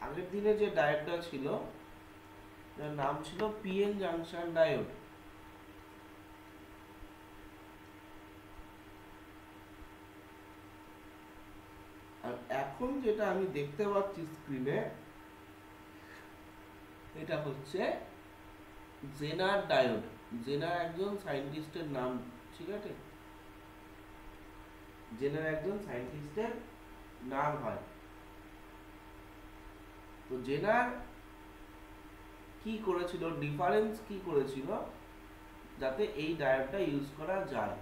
আগের দিনে যে ডায়োডটা ছিল তার নাম ছিল পিএন জাংশন ডায়োড। আর এখন যেটা আমি দেখতে পাচ্ছি স্ক্রিনে, এটা হচ্ছে জেনার ডায়োড। জেনার একজন সায়েন্টিস্টের নাম, ঠিক আছে? জেনার একজন সায়েন্টিস্টের নাম হয়। তো জেনার কি করেছিল, ডিফারেন্স কি করেছিল যাতে এই ডায়োডটা ইউজ করা যায়।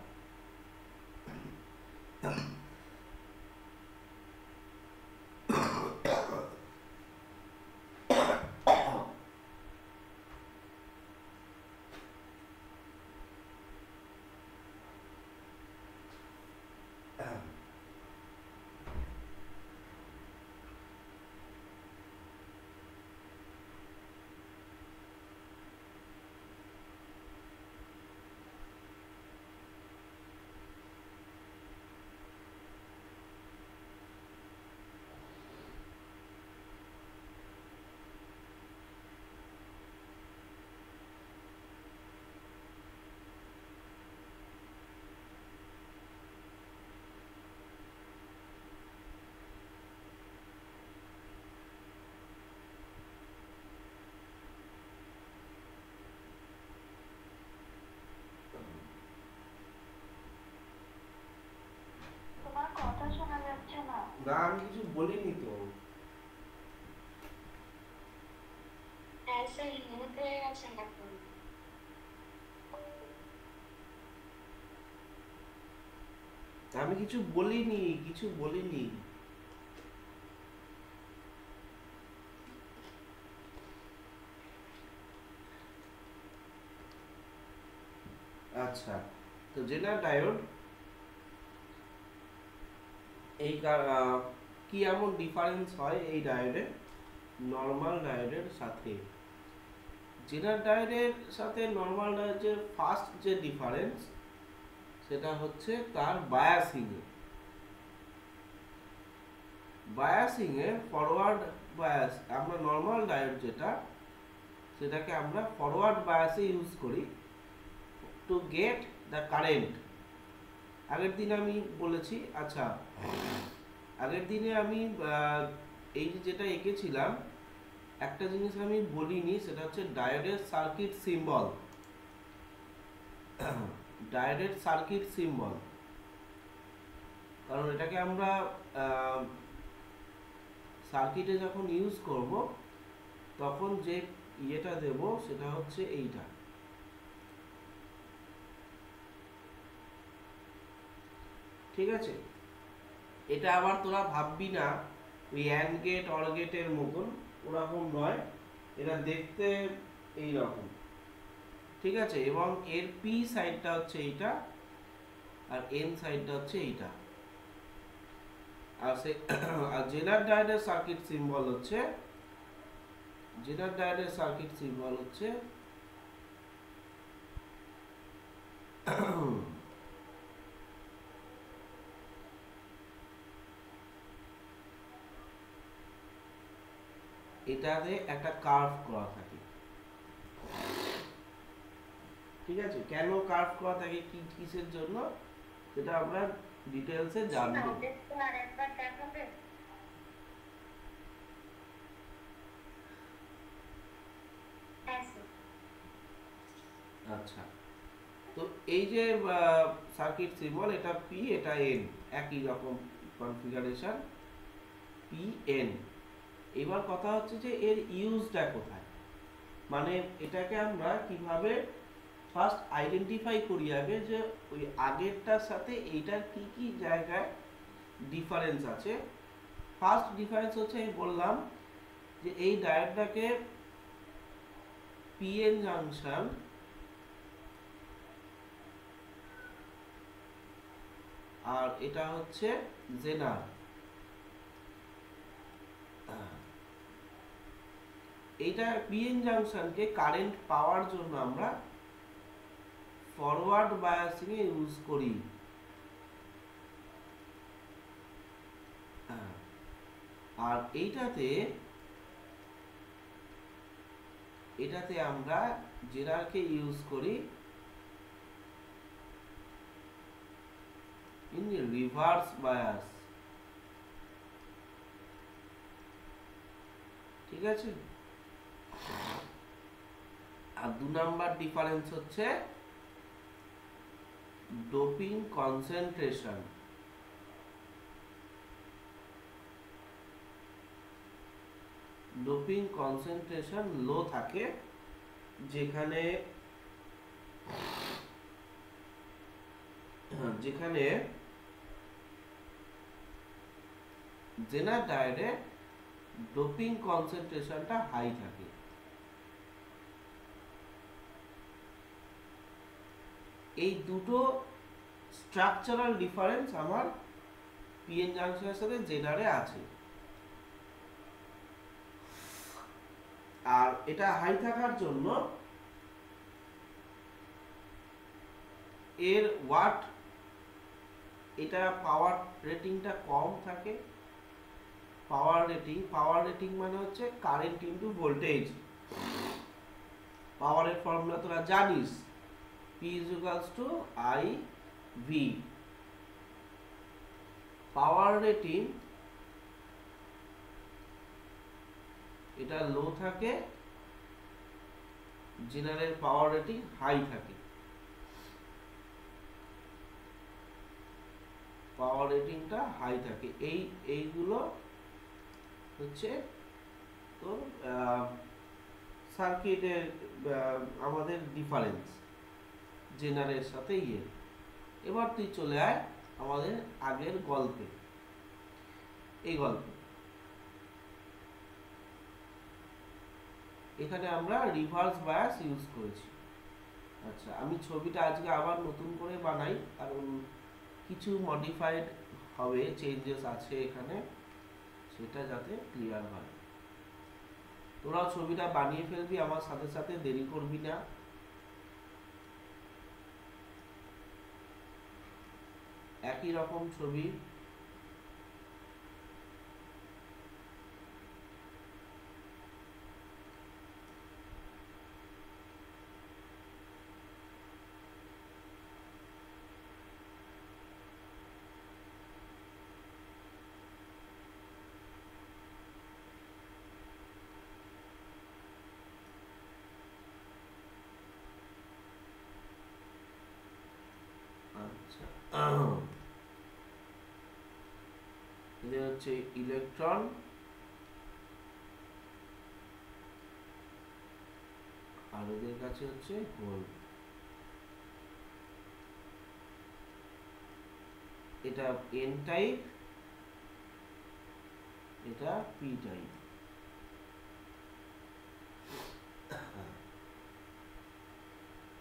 তোমার কথা শোনা যাচ্ছে না। না, আমি কিছু বলিনি তো। হ্যাঁ, সেই মিউট হয়ে গেছে এখন। আমি কিছু বলিনি, কিছু বলিনি। আচ্ছা, তো জেনার ডায়োড এই কি এমন ডিফারেন্স হয় এই ডায়োডে নর্মাল ডায়োডের সাথে? জেনার ডায়োডের সাথে নর্মাল ডায়োডের ফার্স্ট যে ডিফারেন্স, সেটা হচ্ছে তার বায়াসিং এ। বায়াসিং এ ফরওয়ার্ড বায়াস, আমরা নর্মাল ডায়োড যেটা, সেটাকে আমরা ফরওয়ার্ড বায়াসে ইউজ করি টু গেট দ্য কারেন্ট। আগের দিন আমি বলেছি, আচ্ছা আগের দিনে আমি এই যে যেটা এঁকেছিলাম, একটা জিনিস আমি বলিনি, সেটা হচ্ছে ডায়োডের সার্কিট সিম্বল। ডায়োডের সার্কিট সিম্বল, কারণ এটাকে আমরা সার্কিটে যখন ইউজ করব তখন যে ইয়েটা দেব সেটা হচ্ছে এইটা, ঠিক আছে? এটা আবার তোরা ভাববি না ওই অ্যান্ড গেট অর গেটের মতন, ওরকম নয়। এটা দেখতে এই রকম, ঠিক আছে? এবং এর পি সাইডটা হচ্ছে এইটা, আর এন সাইডটা হচ্ছে এইটা। আর সে আর জেনার ডায়োডের সার্কিট সিম্বল হচ্ছে, জেনার ডায়োডের সার্কিট সিম্বল হচ্ছে এটাতে একটা কার্ভ করা থাকে, ঠিক আছে? কেন কার্ভ করা থাকে, কি কিসের জন্য, সেটা আমরা ডিটেলসে জানবো। দেখতে আর একবার দেখাবে? হ্যাঁ স্যার। আচ্ছা, তো এই যে সার্কিট সিম্বল, এটা পি এটা এন, একই রকম কনফিগারেশন, পি এন। এবার কথা হচ্ছে যে এর ইউজটা কোথায়, মানে এটাকে আমরা কিভাবে ফার্স্ট আইডেন্টিফাই করি আগে, যে ওই আগেরটার সাথে এইটার কি কি জায়গায় ডিফারেন্স আছে। ফার্স্ট ডিফারেন্স হচ্ছে, আমি বললাম যে এই ডায়োডটাকে পিএন জাংশন আর এটা হচ্ছে জেনার। এইটা পিএন জাংশনকে কারেন্ট পাওয়ার জন্য আমরা ফরওয়ার্ড বায়াসিং এ ইউজ করি। আর এইটাতে এটাতে আমরা জেনারকে ইউজ করি ইন রিভার্স বায়াস। ঠিক আছে। আর 2 নাম্বার ডিফারেন্স হচ্ছে ডোপিং কনসেন্ট্রেশন। ডোপিং কনসেন্ট্রেশন লো থাকে, যেখানে যেখানে জেনার ডায়েটে ডোপিং কনসেন্ট্রেশনটা হাই থাকে। এই দুটো স্ট্রাকচারাল ডিফারেন্স আমার পিএন জাংশনের সাথে জেনারে আছে। আর এটা হাই থাকার জন্য এর ওয়াট, এটা পাওয়ার রেটিংটা কম থাকে। পাওয়ার রেটিং মানে হচ্ছে কারেন্ট ইনটু ভোল্টেজ। পাওয়ারের ফর্মুলা তোরা জানিস, P = IV। পাওয়ার রেটিং এটা লো থাকে, জেনারেল পাওয়ার রেটিং হাই থাকে। পাওয়ার রেটিংটা হাই থাকে। এইগুলো হচ্ছে তোর সার্কিটের আমাদের ডিফারেন্স জেনারের সাথে ইয়ে। এবার তুই চলে আয় আমাদের আগের গল্পে। এই গল্পে এখানে আমরা রিভার্স বায়াস ইউজ করেছি। আচ্ছা, আমি ছবিটা আজকে আবার নতুন করে বানাই, কারণ কিছু মডিফাইড হবে, চেঞ্জেস আছে এখানে, সেটা যাতে ক্লিয়ার হয়। তোরাও ছবিটা বানিয়ে ফেলবি, আমার সাথে সাথে দেরি করবি না। একই রকম ছবি। আচ্ছা, এটা হচ্ছে ইলেকট্রন, আর ওদের কাছে হচ্ছে হোল। এটা এন টাইপ, এটা পি টাইপ।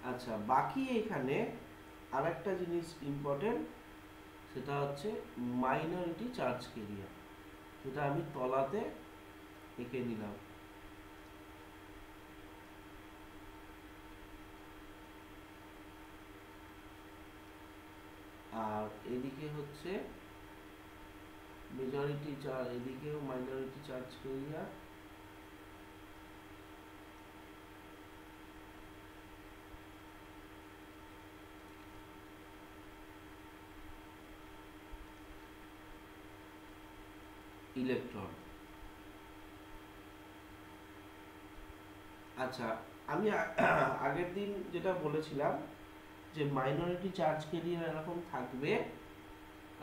আচ্ছা, বাকি এখানে আরেকটা জিনিস ইম্পর্টেন্ট, সেটা হচ্ছে মাইনরিটি চার্জ কেরিয়ার, যেটা আমি তলাতে এঁকে নিলাম। আর এদিকে হচ্ছে মেজরিটি চার্জ, এদিকেও মাইনরিটি চার্জ কেরিয়ার। ইলেকট্রন। আচ্ছা, আমি আগের দিন যেটা বলেছিলাম যে মাইনরিটি চার্জ কেরিয়ার এরকম থাকবে।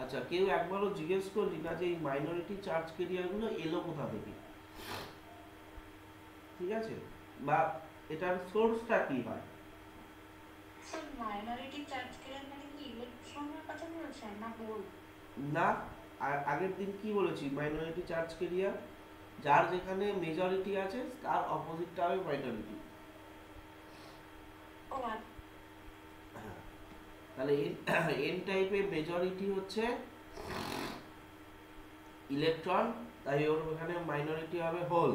আচ্ছা, কেউ একবারও জিজ্ঞেস করলি না যে এই মাইনরিটি চার্জ কেরিয়ারগুলো এলো কোথা থেকে? ঠিক আছে, বা এটার সোর্সটা কি হয়? স্যার মাইনরিটি চার্জ কেরিয়ার মানে কি ইলেকট্রনের কথা বলছেন না হোল? না, আগের দিন কি বলেছি? মাইনরিটি চার্জ কেরিয়ার যার যেখানে মেজরিটি আছে তার অপোজিটটা হবে মাইনরিটি। ও হ্যাঁ, তাহলে এন টাইপের মেজরিটি হচ্ছে ইলেকট্রন, তাই ওর ওখানে মাইনরিটি হবে হোল।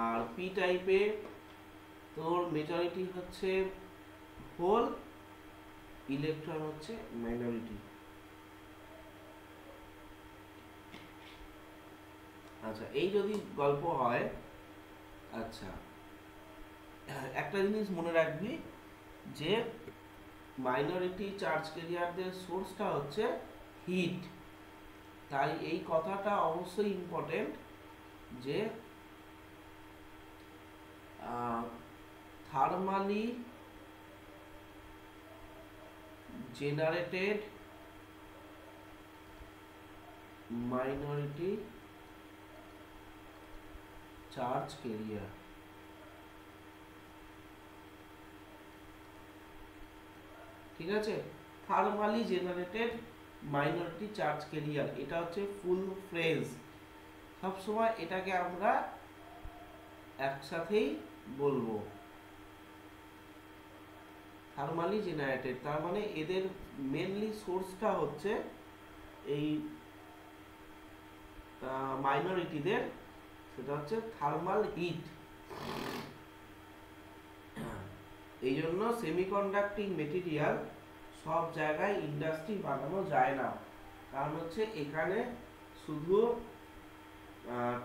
আর পি টাইপে তোর মেজরিটি হচ্ছে হোল, ইলেকট্রন হচ্ছে মাইনরিটি। আচ্ছা, এই যদি গল্প হয়, আচ্ছা একটা জিনিস মনে রাখবি যে মাইনরিটি চার্জ ক্যারিয়ারদের সোর্সটা হচ্ছে হিট। তাই এই কথাটা অবশ্যই ইম্পর্টেন্ট যে thermally generated minority charge carrier. ঠিক আছে, thermally generated minority charge carrier, এটা হচ্ছে ফুল ফ্রেজ। সবসময় এটাকে আমরা একসাথেই বলবো, থার্মালি জেনারেটেড, তার মানে এদের মেনলি সোর্সটা হচ্ছে এই মাইনরিটিদের, সেটা হচ্ছে থার্মাল হিট। এই জন্য সেমিকন্ডাক্টিং মেটেরিয়াল সব জায়গায় ইন্ডাস্ট্রি বানানো যায় না, কারণ হচ্ছে এখানে শুধু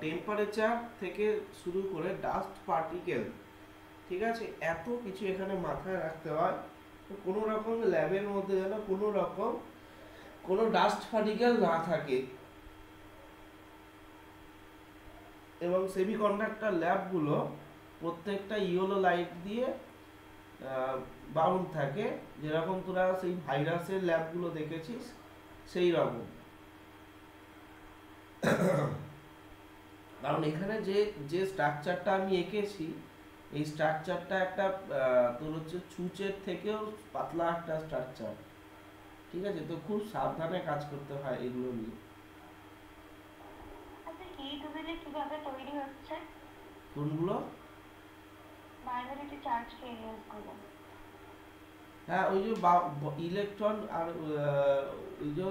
টেম্পারেচার থেকে শুরু করে ডাস্ট পার্টিকেল, ঠিক আছে, এত কিছু এখানে মাথায় রাখতে হয়। কোনো রকম ল্যাবের মধ্যে যেন কোনো রকম কোনো ডাস্ট পার্টিকেল না থাকে। এবং সেমিকন্ডাক্টর ল্যাবগুলো প্রত্যেকটা ইয়েলো লাইট দিয়ে বাউন্ড থাকে, যেরকম তোরা সেই ভাইরাসের ল্যাবগুলো দেখেছিস সেই রকম। কারণ এখানে যে যে স্ট্রাকচারটা আমি এঁকেছি, এই স্ট্রাকচারটা একটা তোর হচ্ছে ছুঁচের থেকেও পাতলা একটা স্ট্রাকচার। ঠিক আছে, তো খুব সাবধানে কাজ করতে হয় এগুলো নিয়ে। আচ্ছা, হিট ওয়েভে কিভাবে তৈরি হচ্ছে কোনগুলো? মাইনরিটি চার্জ ক্যারিয়ার্স গুলো। হ্যাঁ, ওই যে ইলেকট্রন আর ওই যে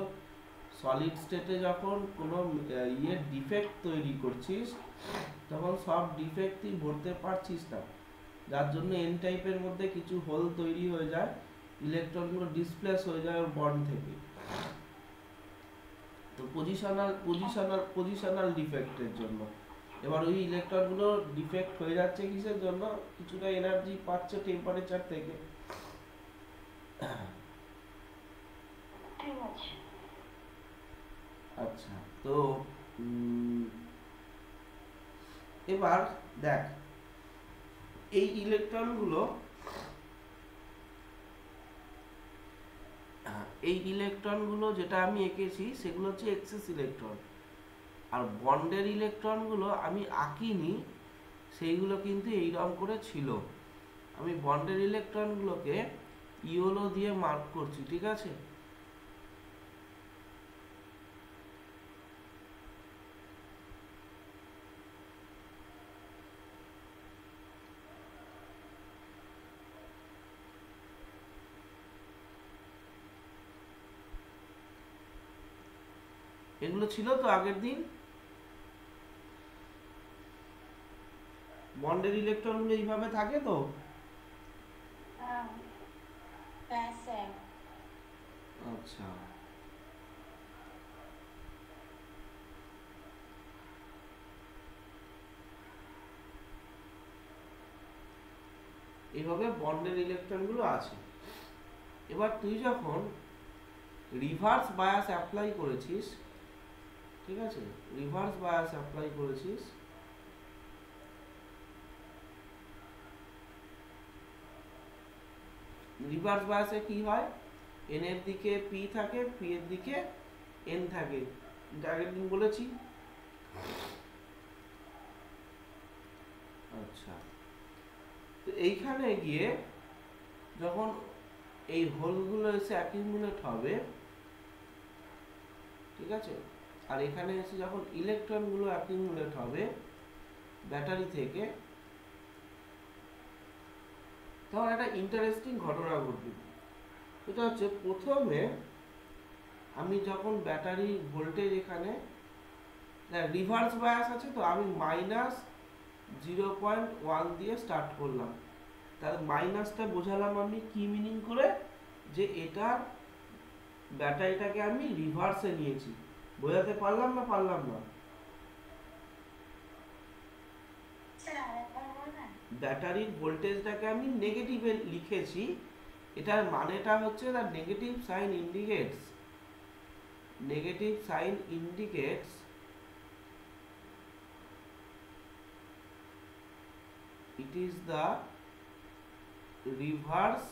সলিড স্টেটে যখন কোনো ডিফেক্ট তৈরি করছিস, তখন সব ডিফেক্ট তুই ভরতে পারছিস না, যার জন্য এন টাইপের মধ্যে কিছু হোল তৈরি হয়ে যায়, ইলেকট্রনগুলো ডিসপ্লেস হয়ে যায় ওর বন্ড থেকে। তো পজিশনাল ডিফেক্টের জন্য। এবার ওই ইলেকট্রনগুলো ডিফেক্ট হয়ে যাচ্ছে কিসের জন্য? কিছুটা এনার্জি পাচ্ছে টেম্পারেচার থেকে। ঠিক আছে। আচ্ছা, তো এবার দেখ, এই ইলেকট্রনগুলো যেটা আমি এঁকেছি সেগুলো হচ্ছে এক্সেস ইলেকট্রন। আর বন্ডের ইলেকট্রনগুলো আমি আঁকিনি, সেইগুলো কিন্তু এইরকম করে ছিল। আমি বন্ডের ইলেকট্রনগুলোকে ইয়েলো দিয়ে মার্ক করছি, ঠিক আছে? এগুলো ছিল তো আগের দিন, বন্ডের ইলেকট্রনগুলো এইভাবে থাকে তো। হ্যাঁ স্যার। আচ্ছা, এইভাবে বন্ডের ইলেকট্রনগুলো আছে। এবার তুই যখন রিভার্স বায়াস অ্যাপ্লাই করেছিস, ঠিক আছে, রিভার্স বায়াস অ্যাপ্লাই করেছিস, রিভার্স বায়াসে কি হয়? এন এর দিকে পি থাকে, পি এর দিকে এন থাকে, আগের দিন বলেছি। আচ্ছা, তো এইখানে গিয়ে যখন এই হোলগুলো এসে অ্যাকিউমুলেট হবে, ঠিক আছে, আর এখানে এসে যখন ইলেকট্রনগুলো অ্যাকিউমুলেট হবে ব্যাটারি থেকে, তখন একটা ইন্টারেস্টিং ঘটনা ঘটবে। এটা হচ্ছে, প্রথমে আমি যখন ব্যাটারি ভোল্টেজ এখানে রিভার্স বায়াস আছে, তো আমি -0.1 দিয়ে স্টার্ট করলাম। তার মাইনাসটা বোঝালাম আমি কি মিনিং করে, যে এটা ব্যাটারিটাকে আমি রিভার্সে নিয়েছি। বোঝাতে পারলাম না? স্যার আরেকবার বলবেন? ব্যাটারির ভোল্টেজটাকে আমি নেগেটিভে লিখেছি, এটার মানেটা হচ্ছে the negative sign indicates it is the reverse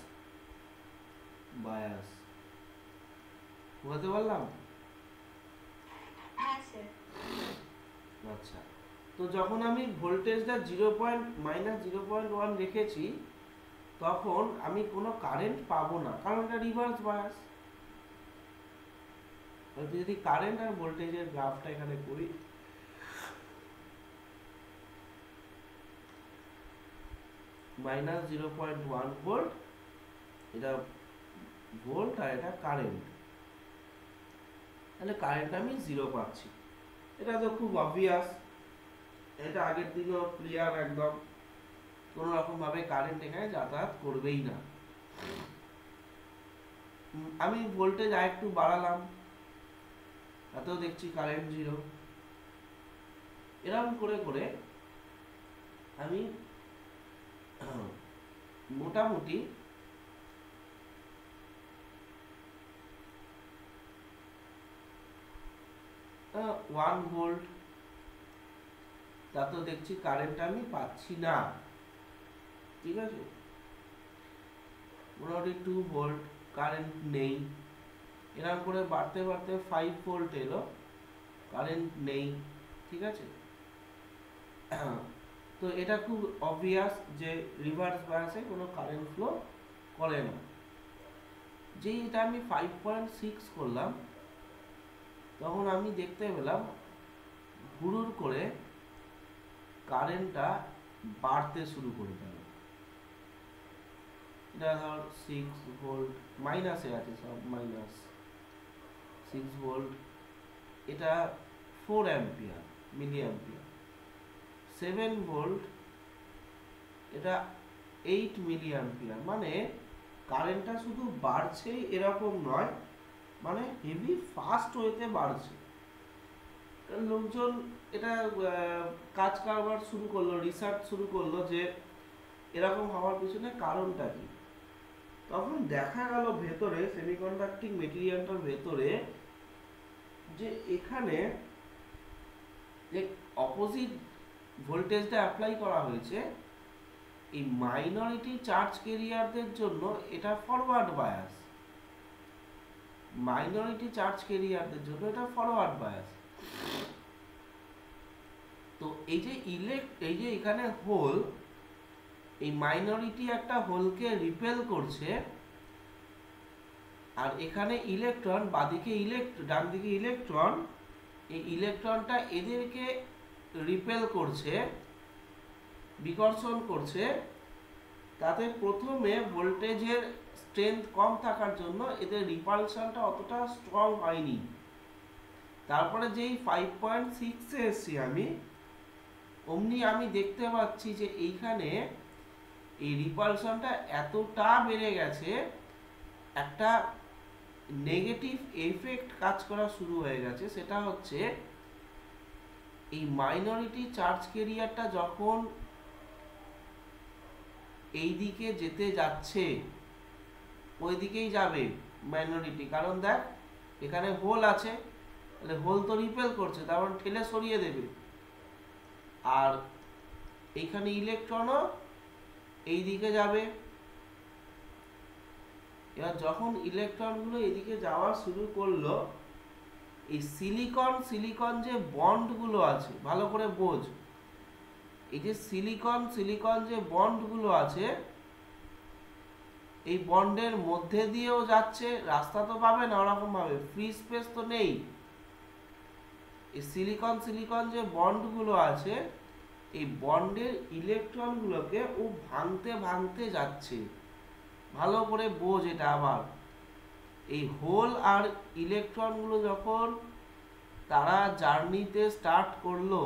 bias. বুঝতে পারলাম? হ্যাঁ স্যার। আচ্ছা, তো যখন আমি ভোল্টেজটা -0.1 রেখেছি, তখন আমি কোনো কারেন্ট পাবো না, কারণ এটা রিভার্স বায়াস। যদি কারেন্ট আর ভোল্টেজের গ্রাফটা এখানে করি, -0.1 ভোল্ট, এটা ভোল্ট আর এটা কারেন্ট, তাহলে কারেন্ট আমি 0 পাচ্ছি। এটা তো খুব অবভিয়াস, এটা আগের দিনও ক্লিয়ার একদম, কোনো রকম ভাবে কারেন্ট এখানে যাতায়াত করবেই না। আমি ভোল্টেজ আর একটু বাড়ালাম, তাতেও দেখছি কারেন্ট 0। এরকম করে করে আমি মোটামুটি ওয়ান ভোল্ট, তাতেও দেখছি কারেন্ট আমি পাচ্ছি না, ঠিক আছে। মোটামুটি 2 ভোল্ট, কারেন্ট নেই। এরকম করে বাড়তে বাড়তে 5 ভোল্ট এলো, কারেন্ট নেই, ঠিক আছে। তো এটা খুব অবভিয়াস যে রিভার্স বায়াসে কোনো কারেন্ট ফ্লো করে না। যেই এটা আমি 5.6 করলাম, তখন আমি দেখতে পেলাম হুড়ুর করে কারেন্টটা বাড়তে শুরু করে গেল। এটা ধর 6 ভোল্ট, মাইনাসে আছে সব, -6 ভোল্ট, এটা 4 অ্যাম্পিয়ার, মিলি অ্যাম্পিয়ার। 7 ভোল্ট, এটা 8 মিলি অ্যাম্পিয়ার। মানে কারেন্টটা শুধু বাড়ছে এরকম নয়, মানে হেভি ফাস্ট ওয়েতে বাড়ছে। লোকজন এটা কাজ কারবার শুরু করলো, রিসার্চ শুরু করলো যে এরকম হওয়ার পিছনে কারণটা কি। তখন দেখা গেল ভেতরে, সেমিকন্ডাক্টিং মেটেরিয়ালটার ভেতরে, যে এখানে যে অপোজিট ভোল্টেজটা অ্যাপ্লাই করা হয়েছে, এই মাইনরিটি চার্জ ক্যারিয়ারদের জন্য এটা ফরওয়ার্ড বায়াস। মাইনরিটি চার্জ ক্যারিয়ারদের জন্য এটা ফরওয়ার্ড বায়াস। তো এই যে এখানে হোল, এই মাইনরিটি একটা হোলকে রিপেল করছে, আর এখানে ইলেকট্রন, বাদিকে ডান দিকে ইলেকট্রন, এই ইলেকট্রনটা এদেরকে রিপেল করছে, বিকর্ষণ করছে। তাতে প্রথমে ভোল্টেজের স্ট্রেংথ কম থাকার জন্য এদের রিপালশনটা অতটা স্ট্রং হয়নি। তারপরে যেই 5.6 এ এসছি আমি, অমনি আমি দেখতে পাচ্ছি যে এইখানে এই রিপালশনটা এতটা বেড়ে গেছে, একটা নেগেটিভ এফেক্ট কাজ করা শুরু হয়ে গেছে। সেটা হচ্ছে এই মাইনরিটি চার্জ ক্যারিয়ারটা যখন এই দিকে যেতে যাচ্ছে, ওই দিকেই যাবে মাইনরিটি, কারণ দেখ এখানে হোল আছে, তাহলে হোল তো রিপেল করছে, তারপর ঠেলে সরিয়ে দেবে। আর এইখানে ইলেকট্রনও এই দিকে যাবে। এবার যখন ইলেকট্রনগুলো এদিকে যাওয়া শুরু করলো, এই সিলিকন যে বন্ডগুলো আছে, ভালো করে বোঝ, এই যে সিলিকন যে বন্ডগুলো আছে, এই বন্ডের মধ্যে দিয়েও যাচ্ছে, রাস্তা তো পাবে না ওরকম ভাবে, ফ্রি স্পেস তো নেই। এই সিলিকন যে বন্ডগুলো আছে, এই বন্ডের ইলেকট্রনগুলোকে ও ভাঙতে ভাঙতে যাচ্ছে। ভালো করে বোঝ এটা। আবার এই হোল আর ইলেকট্রনগুলো যখন তারা জার্নিতে স্টার্ট করলো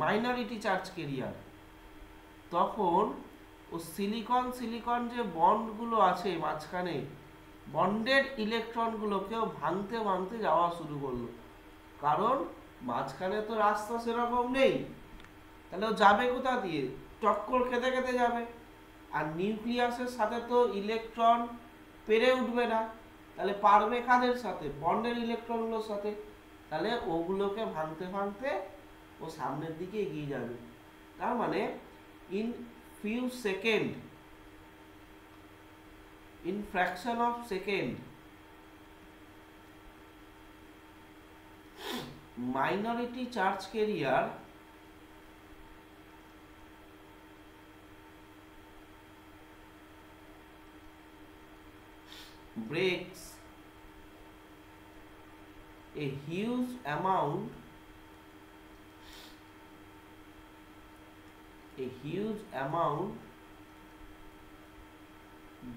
মাইনরিটি চার্জ ক্যারিয়ার, তখন ও সিলিকন যে বন্ডগুলো আছে মাঝখানে, বন্ডের ইলেকট্রনগুলোকেও ভাঙতে ভাঙতে যাওয়া শুরু করলো। কারণ মাঝখানে তো রাস্তা সেরকম নেই, তাহলে ও যাবে কোথা দিয়ে? টক্কর খেতে খেতে যাবে। আর নিউক্লিয়াসের সাথে তো ইলেকট্রন পেরে উঠবে না, তাহলে পারবে কাদের সাথে? বন্ডের ইলেকট্রনগুলোর সাথে। তাহলে ওগুলোকে ভাঙতে ভাঙতে ও সামনের দিকে এগিয়ে যাবে। তার মানে in few second, in fraction of second, minority charge carrier breaks a huge amount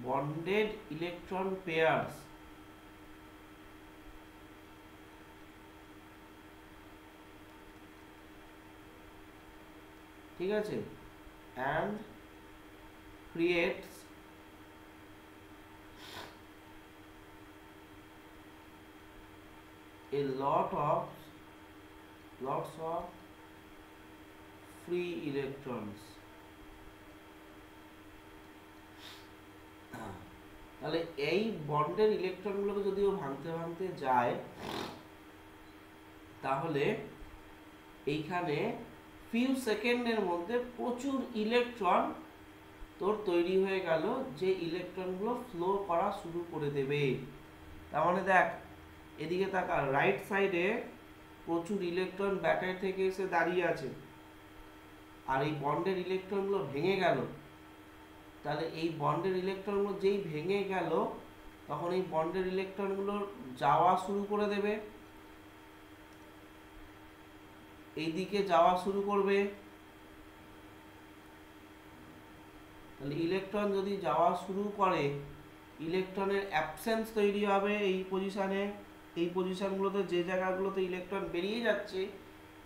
bonded electron pairs ঠিক আছে, and creates a lots of free electrons। তাহলে এই বন্ডের ইলেকট্রনগুলোকে যদি ও ভাঙতে ভাঙতে যায়, তাহলে এইখানে ফিউ সেকেন্ডের মধ্যে প্রচুর ইলেকট্রন তোর তৈরি হয়ে গেল, যে ইলেকট্রনগুলো ফ্লো করা শুরু করে দেবে। তার মানে দেখ, এদিকে তাকা, রাইট সাইডে প্রচুর ইলেকট্রন ব্যাটারি থেকে এসে দাঁড়িয়ে আছে, আর এই বন্ডের ইলেকট্রনগুলো ভেঙে গেল। তাহলে এই বন্ডের ইলেকট্রনগুলো যেই ভেঙে গেল, তখন এই বন্ডের ইলেকট্রনগুলো যাওয়া শুরু করে দেবে, এইদিকে যাওয়া শুরু করবে। তাহলে ইলেকট্রন যদি যাওয়া শুরু করে, ইলেকট্রনের অ্যাবসেন্স তৈরি হবে এই পজিশনে, এই পজিশনগুলোতে যে জায়গাগুলোতে ইলেকট্রন বেরিয়ে যাচ্ছে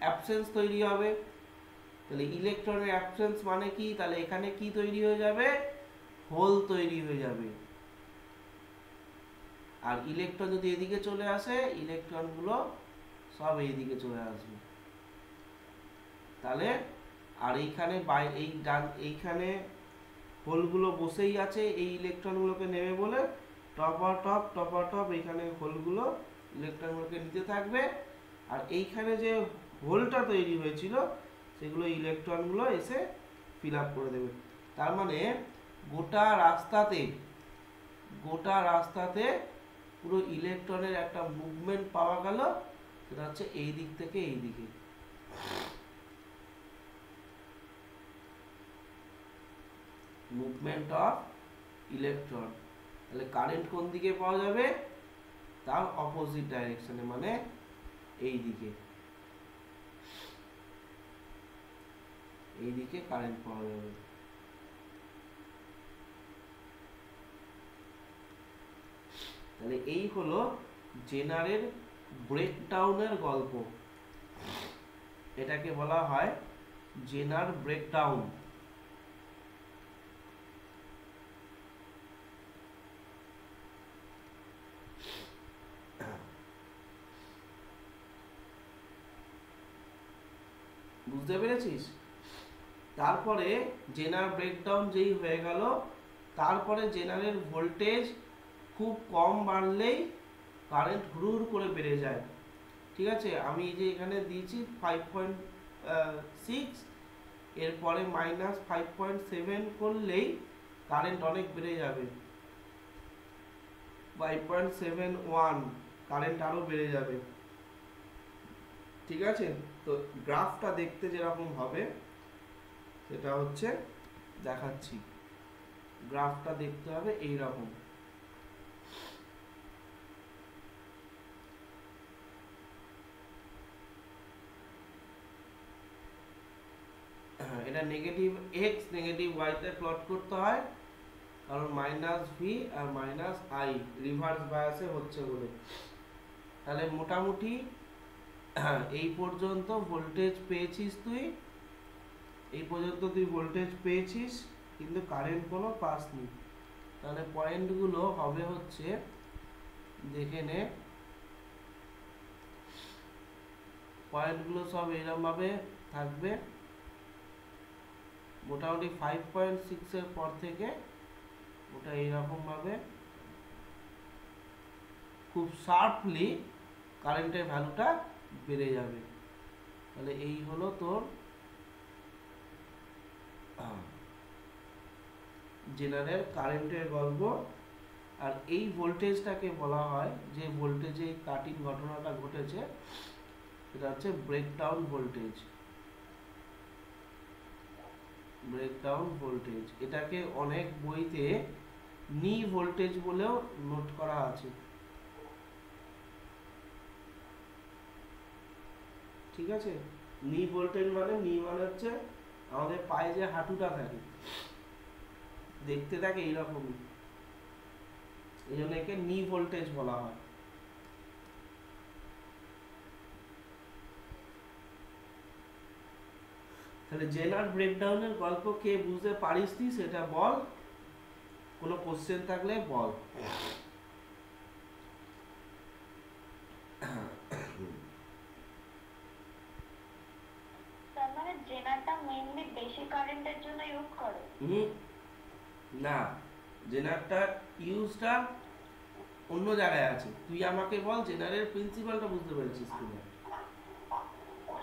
অ্যাবসেন্স তৈরি হবে। তাহলে ইলেকট্রনের অ্যাবসেন্স মানে কি? তাহলে এখানে কি তৈরি হয়ে যাবে? হোল তৈরি হয়ে যাবে। আর ইলেকট্রন যদি এদিকে চলে আসে, ইলেকট্রনগুলো সব এইদিকে চলে আসবে। তাহলে আর এইখানে এইখানে হোলগুলো বসেই আছে এই ইলেকট্রনগুলোকে নেবে বলে, টপ এইখানে হোলগুলো ইলেকট্রনগুলোকে নিতে থাকবে, আর এইখানে যে হোলটা তৈরি হয়েছিল সেগুলো ইলেকট্রনগুলো এসে ফিল আপ করে দেবে। তার মানে গোটা রাস্তাতে পুরো ইলেকট্রনের একটা মুভমেন্ট পাওয়া গেল, সেটা হচ্ছে এই দিক থেকে এই দিকে। Movement of electron. তাহলে কারেন্ট কোন দিকে পাওয়া যাবে? তার অপোজিট ডাইরেকশনে, মানে এই দিকে, এই দিকে কারেন্ট পাওয়া যাবে। তাহলে এই হলো জেনারের ব্রেকডাউনের গল্প। এটাকে বলা হয় জেনার ব্রেকডাউন। বুঝতে পেরেছিস? তারপরে জেনার ব্রেকডাউন যেই হয়ে গেল, তারপরে জেনারের ভোল্টেজ খুব কম বাড়লেই কারেন্ট হুড় করে বেড়ে যায়। ঠিক আছে, আমি এই যে এখানে দিয়েছি 5.6, এরপরে -5.7 করলেই কারেন্ট অনেক বেড়ে যাবে। 5.71 কারেন্ট আরো বেড়ে যাবে। ঠিক আছে, তো গ্রাফটা দেখতে যেরকম হবে সেটা হচ্ছে দেখাচ্ছি। গ্রাফটা দেখতে হবে এইরকম। এটা নেগেটিভ x নেগেটিভ y তে প্লট করতে হয়, কারণ -v আর -i রিভার্স বায়াসে হচ্ছে বলে। তাহলে মোটামুটি এই পর্যন্ত ভোল্টেজ পেয়েছিস তুই, এই পর্যন্ত তুই ভোল্টেজ পেয়েছিস, কিন্তু কারেন্ট কোনো পাসনি। তাহলে পয়েন্টগুলো হবে হচ্ছে, দেখে নে, পয়েন্টগুলো সব এরকম ভাবে থাকবে। মোটামুটি 5.6 এর পর থেকে ওটা এইরকম ভাবে খুব শার্পলি কারেন্টের ভ্যালুটা বেড়ে যাবে। তাহলে এই হলো তোর জেনারেল কারেন্টের গল্প। আর এই ভোল্টেজটাকে বলা হয়, যে ভোল্টেজে কাটিং ঘটনাটা ঘটেছে, এটা হচ্ছে ব্রেকডাউন ভোল্টেজ। ব্রেকডাউন ভোল্টেজ এটাকে অনেক বইতে নি ভোল্টেজ বলেও নোট করা আছে। ঠিক আছে, নি ভোল্টেজ মানে, নি মানে হচ্ছে আমাদের পায়ে যে হাঁটুটা থাকে, দেখতে থাকে এইরকমই, এই জন্য একে নি ভোল্টেজ বলা হয়। তাহলে জেনার ব্রেকডাউনের গল্প কে বুঝতে পারিস নি সেটা বল, কোনো কোশ্চেন থাকলে বল। তার মানে জেনারটা মেইনলি বেশি কারেন্টের জন্য ইউজ করে? না, জেনারটার ইউজটা অন্য জায়গায় আছে। তুই আমাকে বল জেনারের প্রিন্সিপালটা বুঝতে পেরেছিস কিনা।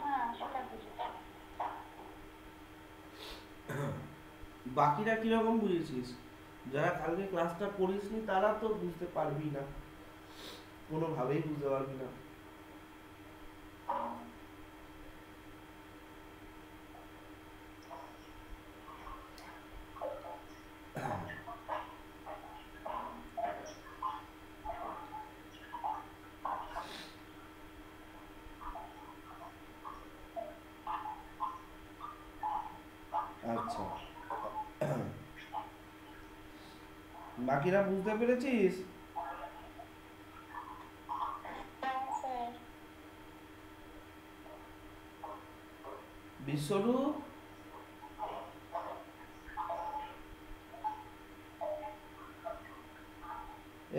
হ্যাঁ, সেটা বুঝেছি। বাকিরা কিরকম বুঝেছিস? যারা কালকে ক্লাসটা করিসনি তারা তো বুঝতে পারবি না, কোনোভাবেই বুঝতে পারবি না। আচ্ছা, বাকিরা বুঝতে পেরেছিস? বিশ্বরূপ,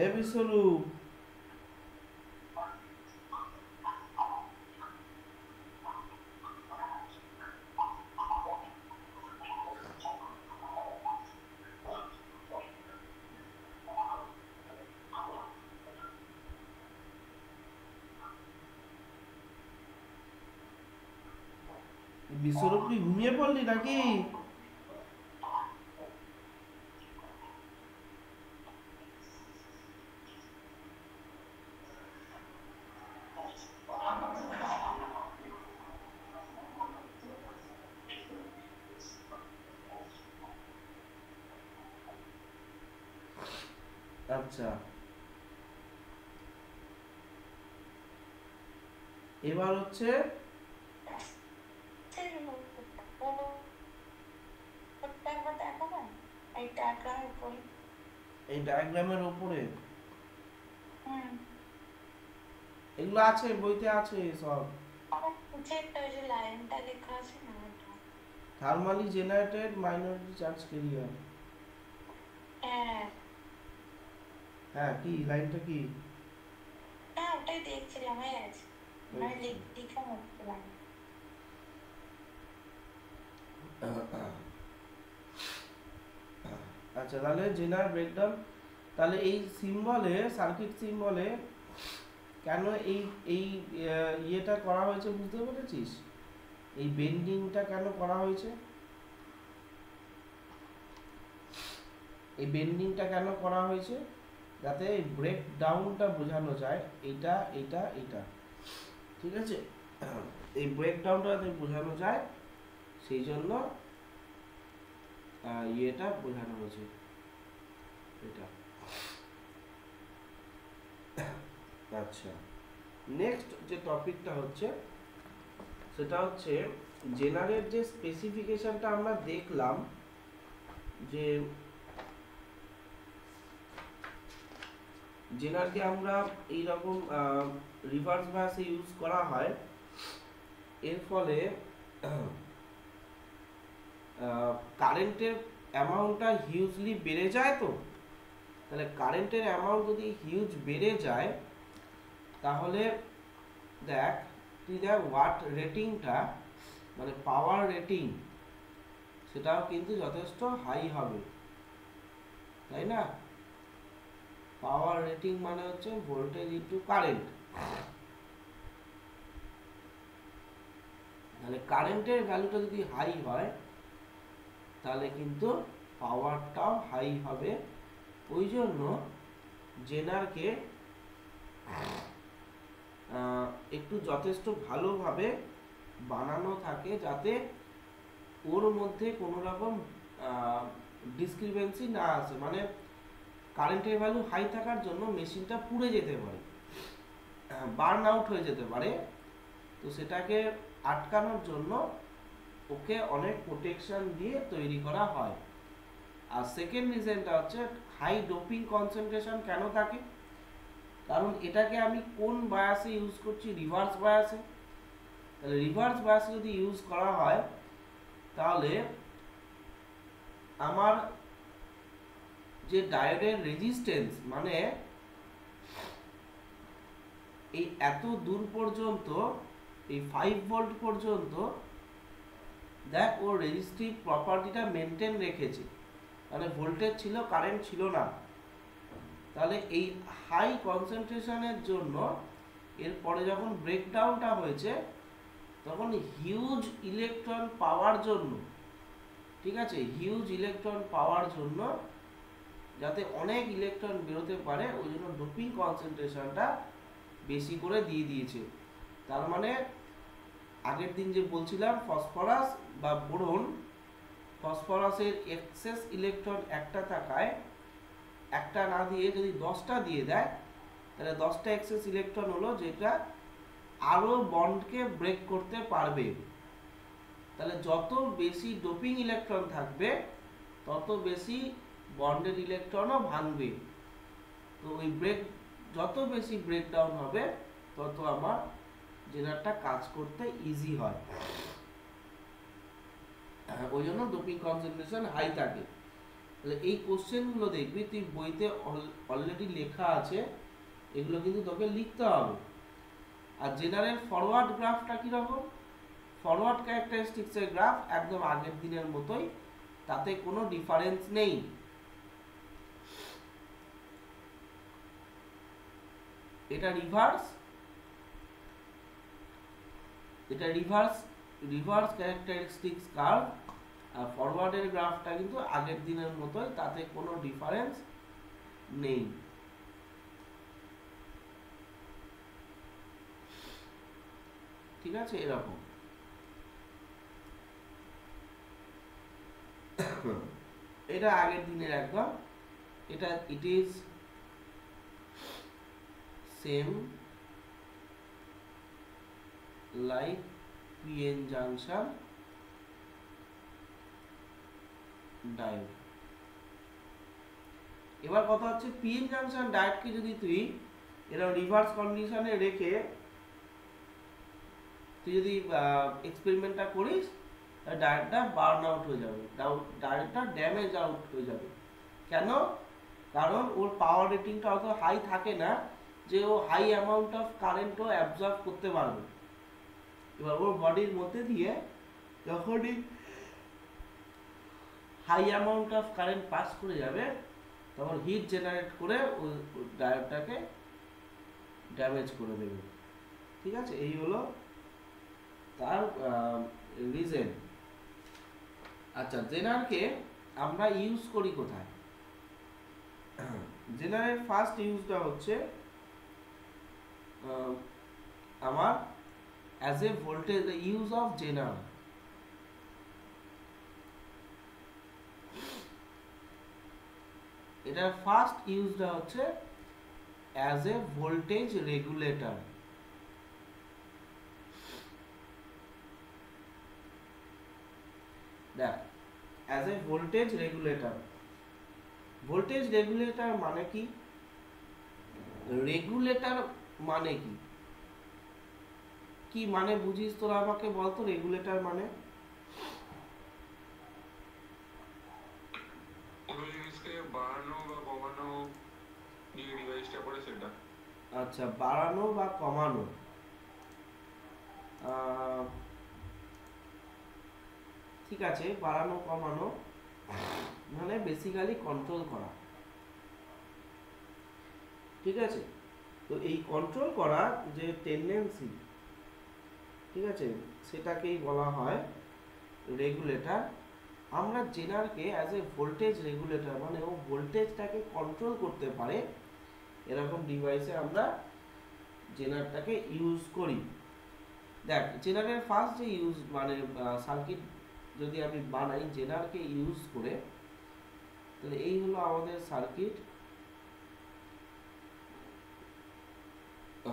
এ বিশ্বরূপ, বিশ্বরূপ তুই ঘুমিয়ে পড়লি নাকি? আচ্ছা, এবার হচ্ছে এই ডায়াগ্রামের উপরে এগুলো আছে, বইতে আছে সব। Thermally generated minority charge carrier. হ্যাঁ, কি লাইনটা কি? ওটাই দেখছিলাম, লিখে মুখছিলাম। আচ্ছা, তাহলে জেনার ব্রেকডাউন, তাহলে এই সিম্বলে, সার্কিট সিম্বলে কেন এই এই ইয়েটা করা হয়েছে বুঝতে পেরেছিস? এই বেন্ডিংটা কেন করা হয়েছে? এই বেন্ডিংটা কেন করা হয়েছে? যাতে এই ব্রেকডাউনটা বোঝানো যায়, এটা এটা এটা, ঠিক আছে? এই ব্রেকডাউনটা যাতে বোঝানো যায় সেই জন্য ইয়েটা বোঝানো হয়েছে, এটা। আচ্ছা, নেক্সট যে টপিকটা হচ্ছে সেটা হচ্ছে জেনারের যে স্পেসিফিকেশনটা আমরা দেখলাম, যে জেনারকে আমরা এইরকম রিভার্স বায়াসে ইউজ করা হয়, এর ফলে কারেন্টের অ্যামাউন্টটা হিউজলি বেড়ে যায়। তো তাহলে কারেন্টের অ্যামাউন্ট যদি হিউজ বেড়ে যায়, তাহলে তুই দেখ ওয়াট রেটিংটা, মানে পাওয়ার রেটিং, সেটাও কিন্তু যথেষ্ট হাই হবে, তাই না? পাওয়ার রেটিং মানে হচ্ছে ভোল্টেজ ইনটু কারেন্ট। তাহলে কারেন্টের ভ্যালুটা যদি হাই হয় তাহলে কিন্তু পাওয়ারটাও হাই হবে। ওই জন্য জেনারকে একটু যথেষ্ট ভালোভাবে বানানো থাকে যাতে ওর মধ্যে কোনো রকম ডিসক্রিপেন্সি না আসে, মানে কারেন্টের ভ্যালু হাই থাকার জন্য মেশিনটা পুড়ে যেতে পারে, বার্ন আউট হয়ে যেতে পারে। তো সেটাকে আটকানোর জন্য ওকে অনেক প্রোটেকশন দিয়ে তৈরি করা হয়। আর সেকেন্ড রিজনটা হচ্ছে হাই ডোপিং কনসেন্ট্রেশন কেন থাকে, কারণ এটাকে আমি কোন বায়াসে ইউজ করছি, রিভার্স বায়াসে। তাহলে রিভার্স বায়াসে যদি ইউজ করা হয় তাহলে আমার যে ডায়োডের রেজিস্ট্যান্স, মানে এই এত দূর পর্যন্ত, এই 5 ভোল্ট পর্যন্ত দেখ ও রেজিস্টিভ প্রপার্টিটা মেনটেন রেখেছে, মানে ভোল্টেজ ছিল, কারেন্ট ছিল না। তাহলে এই হাই কনসেন্ট্রেশনের জন্য এরপরে যখন ব্রেকডাউনটা হয়েছে তখন হিউজ ইলেকট্রন পাওয়ার জন্য, ঠিক আছে, হিউজ ইলেকট্রন পাওয়ার জন্য, যাতে অনেক ইলেকট্রন বেরোতে পারে, ওই জন্য ডোপিং কনসেন্ট্রেশনটা বেশি করে দিয়ে দিয়েছে। তার মানে আগের দিন যে বলছিলাম ফসফরাস বা বোরন, ফসফরাসের এক্সেস ইলেকট্রন একটা থাকায় একটা না দিয়ে যদি 10টা দিয়ে দেয় তাহলে 10টা এক্সেস ইলেকট্রন হলো যেটা আরো বন্ডকে ব্রেক করতে পারবে। তাহলে যত বেশি ডোপিং ইলেকট্রন থাকবে তত বেশি বন্ডেড ইলেকট্রনও ভাঙবে। তো ওই যত বেশি ব্রেকডাউন হবে তত আমার জেনারটা কাজ করতে ইজি হয়, ওই জন্য ডোপিং কনসেন্ট্রেশন হাই থাকে। তাহলে এই কোশ্চেনগুলো দেখবি তুই বইতে অলরেডি লেখা আছে, এগুলো কিন্তু তোকে লিখতে হবে। আর জেনারেল ফরওয়ার্ড গ্রাফটা কীরকম, ফরওয়ার্ড ক্যারেক্টারিস্টিক্সের গ্রাফ একদম আগের দিনের মতোই, তাতে কোনো ডিফারেন্স নেই। এটা রিভার্স, এটা রিভার্স ক্যারেক্টারিস্টিক্স কার্ভ। আর ফরওয়ার্ডের গ্রাফটা কিন্তু আগের দিনের মতোই, তাতে কোনো ডিফারেন্স নেই। ঠিক আছে, এরকম। এটা আগের দিনের একদম, এটা it is same like PN junction diode. এবার কথা হচ্ছে পিএন জাংশন ডায়োডকে যদি তুই এরকম রিভার্স কন্ডিশনে রেখে তুই যদি এক্সপেরিমেন্টটা করিস তাহলে ডায়োডটা বার্ন আউট হয়ে যাবে, ডায়োডটা ড্যামেজ আউট হয়ে যাবে। কেন? কারণ ওর পাওয়ার রেটিংটা অত হাই থাকে না যে ও হাই অ্যামাউন্ট অফ কারেন্টও অ্যাবজর্ব করতে পারবে। এবার ওর বডির মধ্যে দিয়ে যখনই high amount of current pass করে যাবে তখন হিট জেনারেট করে ওই ডায়োডটাকে ড্যামেজ করে দেবে। ঠিক আছে, এই হলো তার রিজন। আচ্ছা, জেনারকে আমরা ইউজ করি কোথায়? জেনারের ফার্স্ট ইউজটা হচ্ছে আমার as a voltage, use of zener. এটার ফার্স্ট ইউজটা হচ্ছে অ্যাজ এ ভোল্টেজ রেগুলেটর। দেখ, as a voltage regulator, voltage regulator মানে কি? রেগুলেটর মানে কি, কি মানে বুঝিস তোরা আমাকে বলতো? রেগুলেটর মানে কোনো জিনিসকে বাড়ানো বা কমানো যে ডিভাইসটা করে সেটা। আচ্ছা, বাড়ানো বা কমানো। ঠিক আছে, বাড়ানো কমানো মানে বেসিক্যালি কন্ট্রোল করা, ঠিক আছে। তো এই কন্ট্রোল করার যে টেন্ডেন্সি, ঠিক আছে, সেটাকেই বলা হয় রেগুলেটর। আমরা জেনারকে অ্যাজ এ ভোল্টেজ রেগুলেটর, মানে ও ভোল্টেজটাকে কন্ট্রোল করতে পারে, এরকম ডিভাইসে আমরা জেনারটাকে ইউজ করি। দেখ, জেনারের ফার্স্ট যে ইউজ মানে সার্কিট যদি আমি বানাই জেনারকে ইউজ করে, তাহলে এই হলো আমাদের সার্কিট।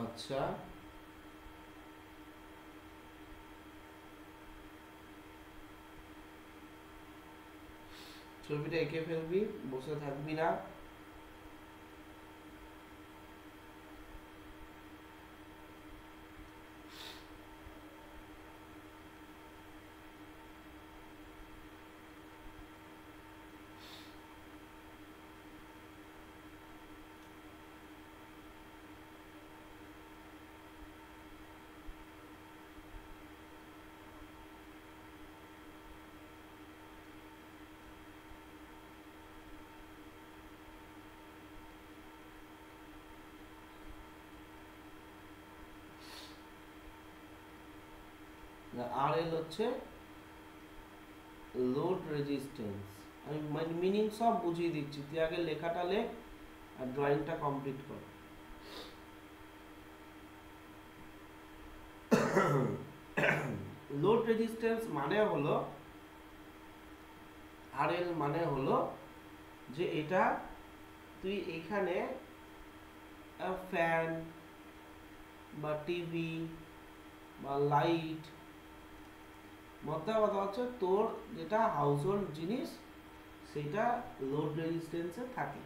আচ্ছা, ছবিটা এঁকে ফেলবি, বসে থাকবি না। আর এল হচ্ছে লোড রেজিস্ট্যান্স। আমি মিনিং সব বুঝিয়ে দিচ্ছি, তুই আগে লেখাটা লেখ আর ড্রয়িংটা কমপ্লিট কর। লোড রেজিস্ট্যান্স মানে হলো, আর এল মানে হলো যে এটা তুই এখানে ফ্যান বা টিভি বা লাইট, মোদ্দা কথা হচ্ছে তোর যেটা হাউস হোল্ড জিনিস সেটা লোড রেজিস্ট্যান্সে থাকে।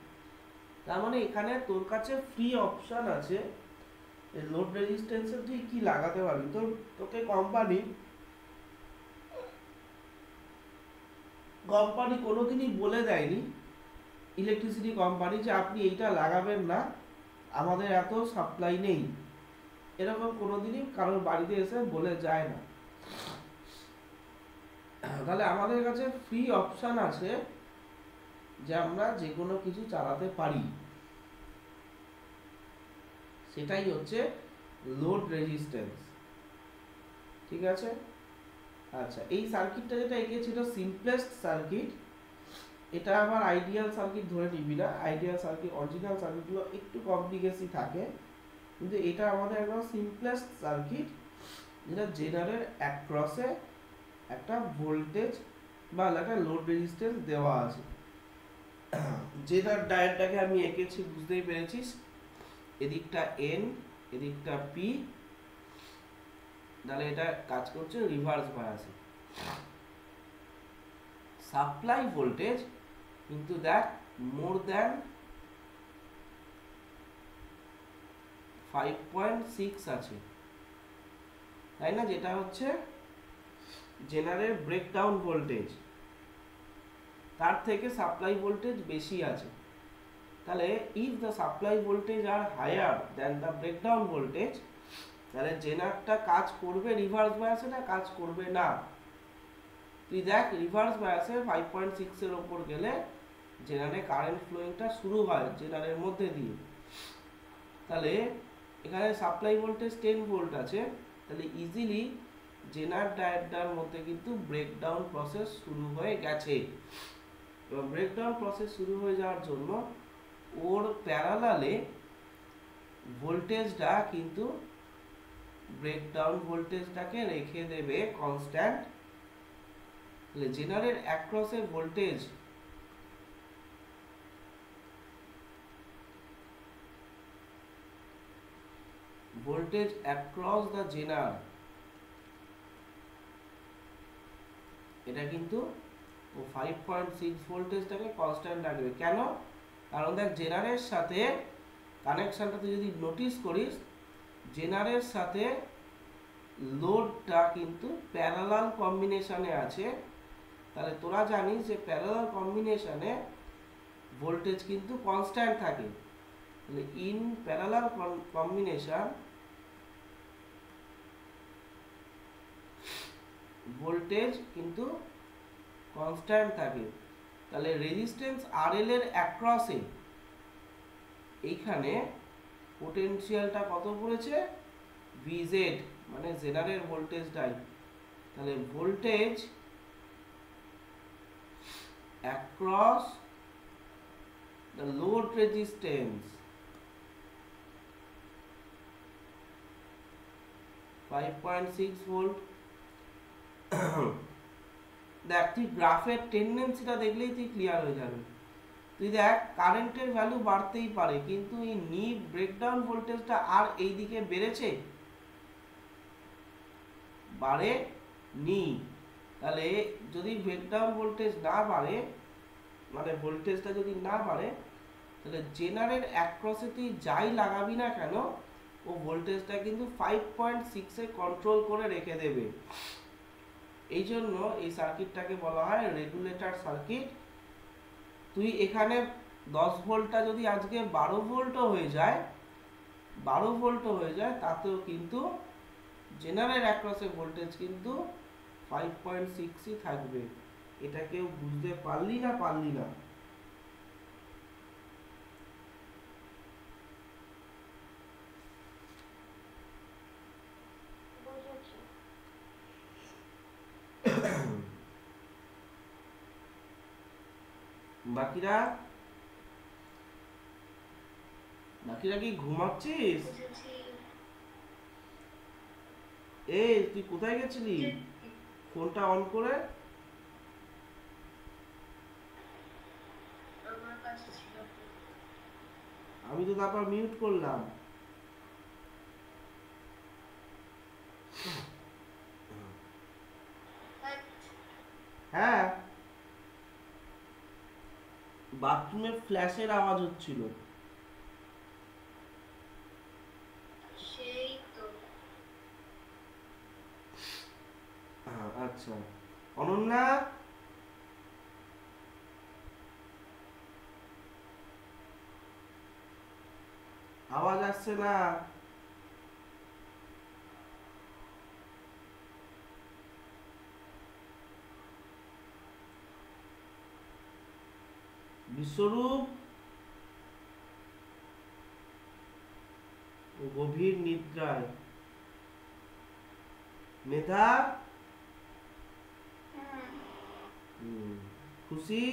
তার মানে এখানে তোর কাছে ফ্রি অপশন আছে লোড রেজিস্ট্যান্সে তুই কি লাগাতে পারবি। তোকে কোম্পানি কোনোদিনই বলে দেয়নি, ইলেকট্রিসিটি কোম্পানি, যে আপনি এইটা লাগাবেন না, আমাদের এত সাপ্লাই নেই, এরকম কোনোদিনই কারোর বাড়িতে এসে বলে যায় না। তাহলে আমাদের কাছে ফ্রি অপশন আছে যে আমরা যে কোনো কিছু চালাতে পারি, সেটাই হচ্ছে লোড রেজিস্ট্যান্স, ঠিক আছে। আচ্ছা, এই সার্কিটটা যেটা এঁকেছিল সিম্পলেস্ট সার্কিট, এটা আবার আইডিয়াল সার্কিট ধরে নিবি না। আইডিয়াল সার্কিট, অরিজিনাল সার্কিটগুলো একটু কমপ্লিকেসি থাকে, কিন্তু এটা আমাদের একদম সিম্পলেস্ট সার্কিট, যেটা জেনারেল অ্যাক্রসে একটা ভোল্টেজ বা একটা লোড রেজিস্ট্যান্স দেওয়া আছে। যেটার ডায়াগ্রামটাকে আমি এঁকেছি বুঝতেই পেরেছিস, এদিকটা এন, এদিকটা পি, তাহলে এটা কাজ করছে রিভার্স বায়াসে। সাপ্লাই ভোল্টেজ কিন্তু দেখ মোর দ্যান 5.6 আছে, তাই না, যেটা হচ্ছে জেনারেল ব্রেকডাউন ভোল্টেজ, তার থেকে সাপ্লাই ভোল্টেজ বেশি আছে। তাহলে if the supply voltage are higher than the breakdown voltage, তাহলে জেনারটা কাজ করবে রিভার্স বায়াসে না কাজ করবে না। তুই দেখ রিভার্স বায়াসে 5.6 এর ওপর গেলে জেনারে কারেন্ট ফ্লোয়িংটা শুরু হয় জেনারের মধ্যে দিয়ে। তাহলে এখানে সাপ্লাই ভোল্টেজ 10 ভোল্ট আছে, তাহলে ইজিলি জেনার ডায়োডটার মধ্যে কিন্তু ব্রেকডাউন প্রসেস শুরু হয়ে গেছে। এবং ব্রেকডাউন প্রসেস শুরু হয়ে যাওয়ার জন্য ওর প্যারালালে ভোল্টেজটা কিন্তু ব্রেকডাউন ভোল্টেজটাকে রেখে দেবে কনস্ট্যান্ট। তাহলে জেনারেল অ্যাক্রসে ভোল্টেজ অ্যাক্রস দ্য জেনার, এটা কিন্তু ও 5.6 ভোল্টেজটাকে কনস্ট্যান্ট রাখবে। কেন? কারণ দেখ জেনারের সাথে কানেকশনটা তুই যদি নোটিস করিস, জেনারের সাথে লোডটা কিন্তু প্যারালাল কম্বিনেশনে আছে। তাহলে তোরা জানিস যে প্যারালাল কম্বিনেশনে ভোল্টেজ কিন্তু কনস্ট্যান্ট থাকে। তাহলে ইন প্যারালাল কম্বিনেশন ভোল্টেজ কিন্তু কনস্ট্যান্ট থাকে। তাহলে রেজিস্ট্যান্স আরএল এর অ্যাক্রসে এইখানে পোটেনশিয়ালটা কত পড়েছে, ভিজেড, মানে জেনারেল ভোল্টেজটাই। তাহলে voltage across the load resistance 5.6 volt. দেখ তুই গ্রাফের টেন্ডেন্সিটা দেখলেই তুই ক্লিয়ার হয়ে যাবে। তুই দেখ কারেন্টের ভ্যালু বাড়তেই পারে, কিন্তু এই নি ব্রেকডাউন ভোল্টেজটা আর এই দিকে বেড়েছে, বাড়ে নি। তাহলে যদি ব্রেকডাউন ভোল্টেজ না বাড়ে, মানে ভোল্টেজটা যদি না বাড়ে, তাহলে জেনারেল অ্যাক্রসে তুই যাই লাগাবি না কেন, ও ভোল্টেজটা কিন্তু 5.6 এ কন্ট্রোল করে রেখে দেবে। এই জন্য এই সার্কিটটাকে বলা হয় রেগুলেটর সার্কিট। তুই এখানে 10 ভোল্টটা যদি আজকে 12 ভোল্টও হয়ে যায়, 12 ভোল্টও হয়ে যায়, তাতেও কিন্তু জেনারেল অ্যাক্রসের ভোল্টেজ কিন্তু 5.6ই থাকবে। এটা কেউ বুঝতে পারলি না? বুঝেছি। বাকিরা কি ঘুমাচ্ছিস? বুঝেছি। এই তুই কোথায় গেছিলি ফোনটা অন করে? আমার কাছে ছিল। আমি তো তারপর মিউট করলাম। হ্যাঁ, বাথরুমে ফ্ল্যাশের আওয়াজ হচ্ছিল। সেই তো। আচ্ছা, অনন্যা আওয়াজ আসছে না। বিশ্বরূপ ও গভীর নিদ্রায়। মেধা খুশি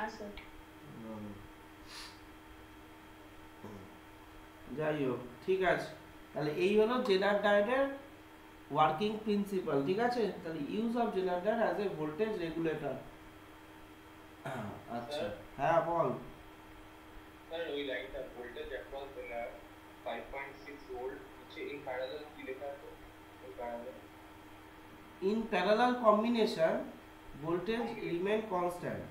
আসো। যাই হোক, ঠিক আছে। তাহলে এই হলো জেনার ডায়োডের ওয়ার্কিং প্রিন্সিপাল। ঠিক আছে, তাহলে use of zener diode as a voltage regulator. আচ্ছা, হ্যাঁ বল। স্যার ওই লাইনটা ভোল্টেজ অ্যাক্রস জেনার 5.6 ভোল্ট নিচে ইন প্যারালাল কি লেখা আছে? In parallel In parallel combination, voltage remain constant.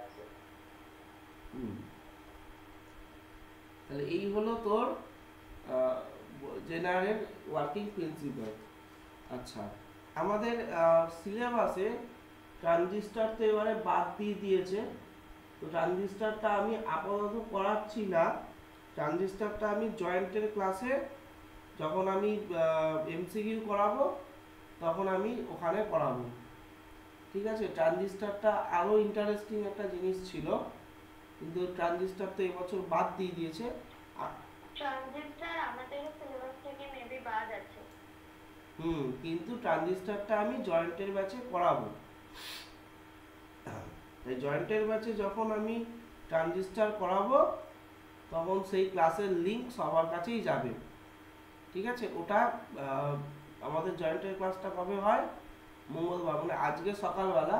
আছে। তাহলে এই হলো তোর জেনারেল ওয়ার্কিং প্রিন্সিপাল। আচ্ছা, আমাদের সিলেবাসে ট্রানজিস্টর তো এবারে বাদ দিয়ে দিয়েছে, তো ট্রানজিস্টরটা আমি আপাতত করাচ্ছি না। ট্রানজিস্টরটা আমি জয়েন্টের ক্লাসে যখন আমি এমসিকিউ করাবো তখন আমি ওখানে করাবো। ঠিক আছে, ট্রানজিস্টরটা আরও ইন্টারেস্টিং একটা জিনিস ছিল, কিন্তু ট্রানজিস্টর তো এবছর বাদ দিয়ে দিয়েছে। ট্রানজিস্টর আমাদের সিলেবাস থেকে মেবি বাদ আছে। কিন্তু ট্রানজিস্টরটা আমি জয়েন্টের ব্যাচে করাবো। তাই জয়েন্টের ব্যাচে যখন আমি ট্রানজিস্টর করাবো তখন সেই ক্লাসের লিংক সবার কাছেই যাবে। ঠিক আছে, ওটা আমাদের জয়েন্টের ক্লাসটা কবে হয়? মঙ্গলবার, মানে আজকে সকালবেলা।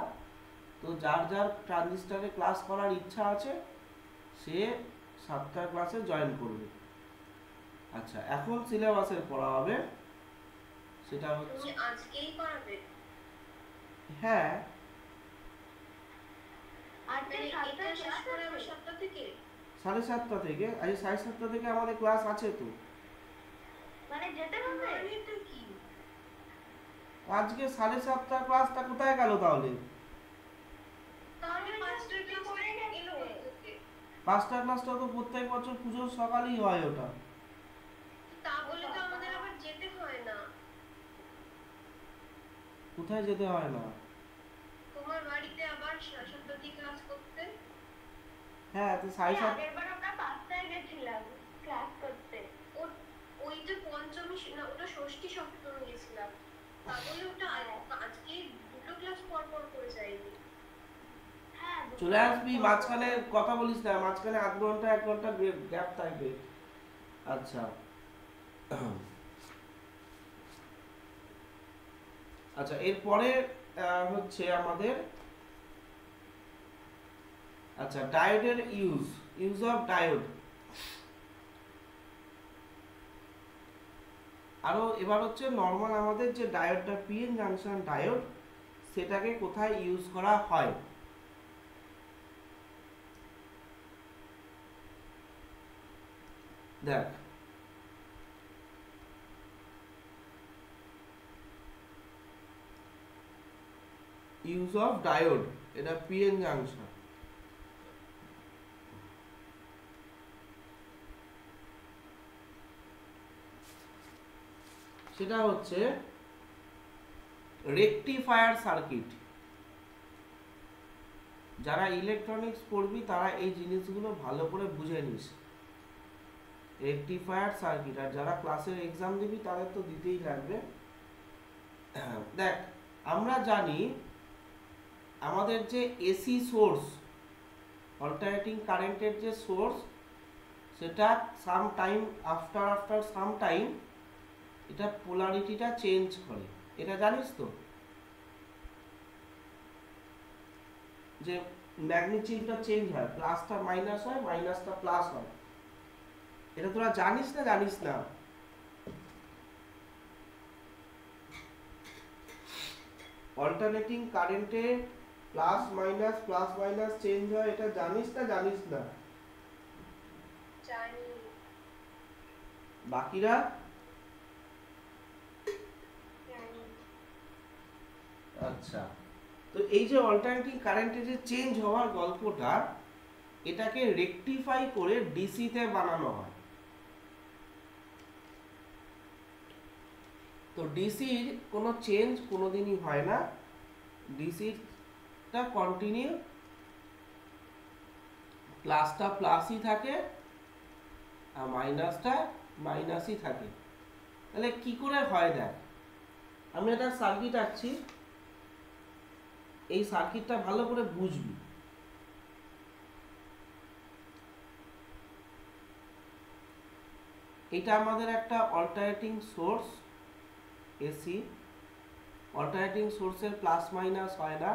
তো যার যার ট্রানজিস্টরে ক্লাস করার ইচ্ছা আছে সে 7টার ক্লাসে জয়েন করবে। আচ্ছা, এখন সিলেবাসের পড়া হবে, সেটা হচ্ছে তুমি আজকেই করাবে? হ্যাঁ, আজকে 7টা শেষ করে আবার 7টা থেকে? 7:30 থেকে। আজ 7:30 থেকে আমাদের ক্লাস আছে তো। মানে যেতে হবে? এটা কি? আজকে 7:30 ক্লাসটা কোথায় গেল তাহলে? তাহলে 5টা ক্লাস করে এলো থেকে। 5টা ক্লাসটা তো প্রত্যেক বছর পুজোর সকালেই হয় ওটা। তা বলে তো কোথায় যেতে হয় না? তোমার বাড়িতে আবার 7:30 ক্লাস করতে। হ্যাঁ, তো 7:30। আগের বার আমরা 5টায় গেছিলাম ক্লাস করতে। ওই যে পঞ্চমী না, ওটা ষষ্ঠী সপ্তমী গেছিলাম, তা বলে ওটা আজকে 2টো ক্লাস পর পর করে যায়নি। হ্যাঁ, চলে আসবি, মাঝখানে কথা বলিস না, মাঝখানে আধ ঘন্টা 1 ঘন্টা গ্যাপ থাকবে। আচ্ছা আচ্ছা, এরপরে হচ্ছে আমাদের, আচ্ছা, ডায়োডের ইউজ অফ ডায়োড। আরো এবার হচ্ছে নর্মাল আমাদের যে ডায়োডটা পিএন জাংশন ডায়োড, সেটাকে কোথায় ইউজ করা হয়। দেখ, ইউজ অফ ডায়োড, এটা পিএন জাংশন। সেটা হচ্ছে রেকটিফায়ার সার্কিট। যারা ইলেকট্রনিক্স পড়বি তারা এই জিনিসগুলো ভালো করে বুঝে নিস। রেকটিফায়ার সার্কিট, আর যারা ক্লাসের এক্সাম দিবি তাদের তো দিতেই লাগবে। দেখ, আমরা জানি আমাদের যে এসি সোর্স, অল্টারনেটিং কারেন্টের যে সোর্স, সেটা some time after some time এটা পোলারিটিটা চেঞ্জ করে। এটা জানিস তো, যে ম্যাগনিটিউডটা চেঞ্জ হয়, প্লাসটা মাইনাস হয়, মাইনাসটা প্লাস হয়। এটা তোরা জানিস না জানিস না? অল্টারনেটিং কারেন্টে প্লাস মাইনাস চেঞ্জ হয়, এটা জানিস না জানিস না? জানি। বাকিরা? জানি। আচ্ছা, তো এই যে অল্টারনেটিং কারেন্টে যে চেঞ্জ হওয়ার গল্পটা, এটাকে রেকটিফাই করে ডিসিতে বানানো হয়। তো ডিসির কোনো চেঞ্জ কোনোদিনই হয় না, ডিসিটা কন্টিনিউ, প্লাসটা প্লাসই থাকে আর মাইনাসটা মাইনাসই থাকে। তাহলে কি করে হয় দেখ, আমি একটা সার্কিট আঁকছি, এই সার্কিটটা ভালো করে বুঝবি। এটা আমাদের একটা অল্টারনেটিং সোর্স এসি। অল্টারনেটিং সোর্সের প্লাস মাইনাস হয় না।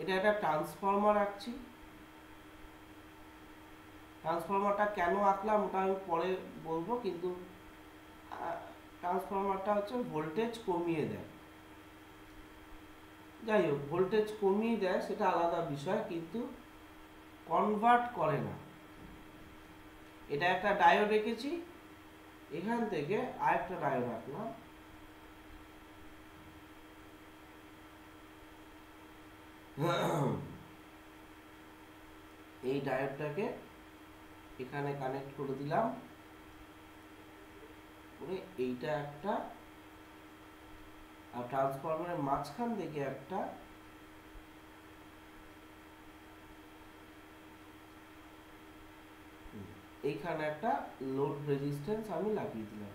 এটা একটা ট্রান্সফরমার আঁকছি। ট্রান্সফরমারটা কেন আঁকলাম ওটা আমি পরে বলবো, কিন্তু ট্রান্সফরমারটা হচ্ছে ভোল্টেজ কমিয়ে দেয়। যাই হোক, ভোল্টেজ কমিয়ে দেয় সেটা আলাদা বিষয়, কিন্তু কনভার্ট করে না। এটা একটা ডায়োড রেখেছি, এখান থেকে আরেকটা ডায়োড রাখলাম, এই ডায়োডটাকে এখানে কানেক্ট করে দিলাম, করে এইটা একটা, আর ট্রান্সফরমারের মাঝখান থেকে একটা এইখানে একটা লোড রেজিস্ট্যান্স আমি লাগিয়ে দিলাম,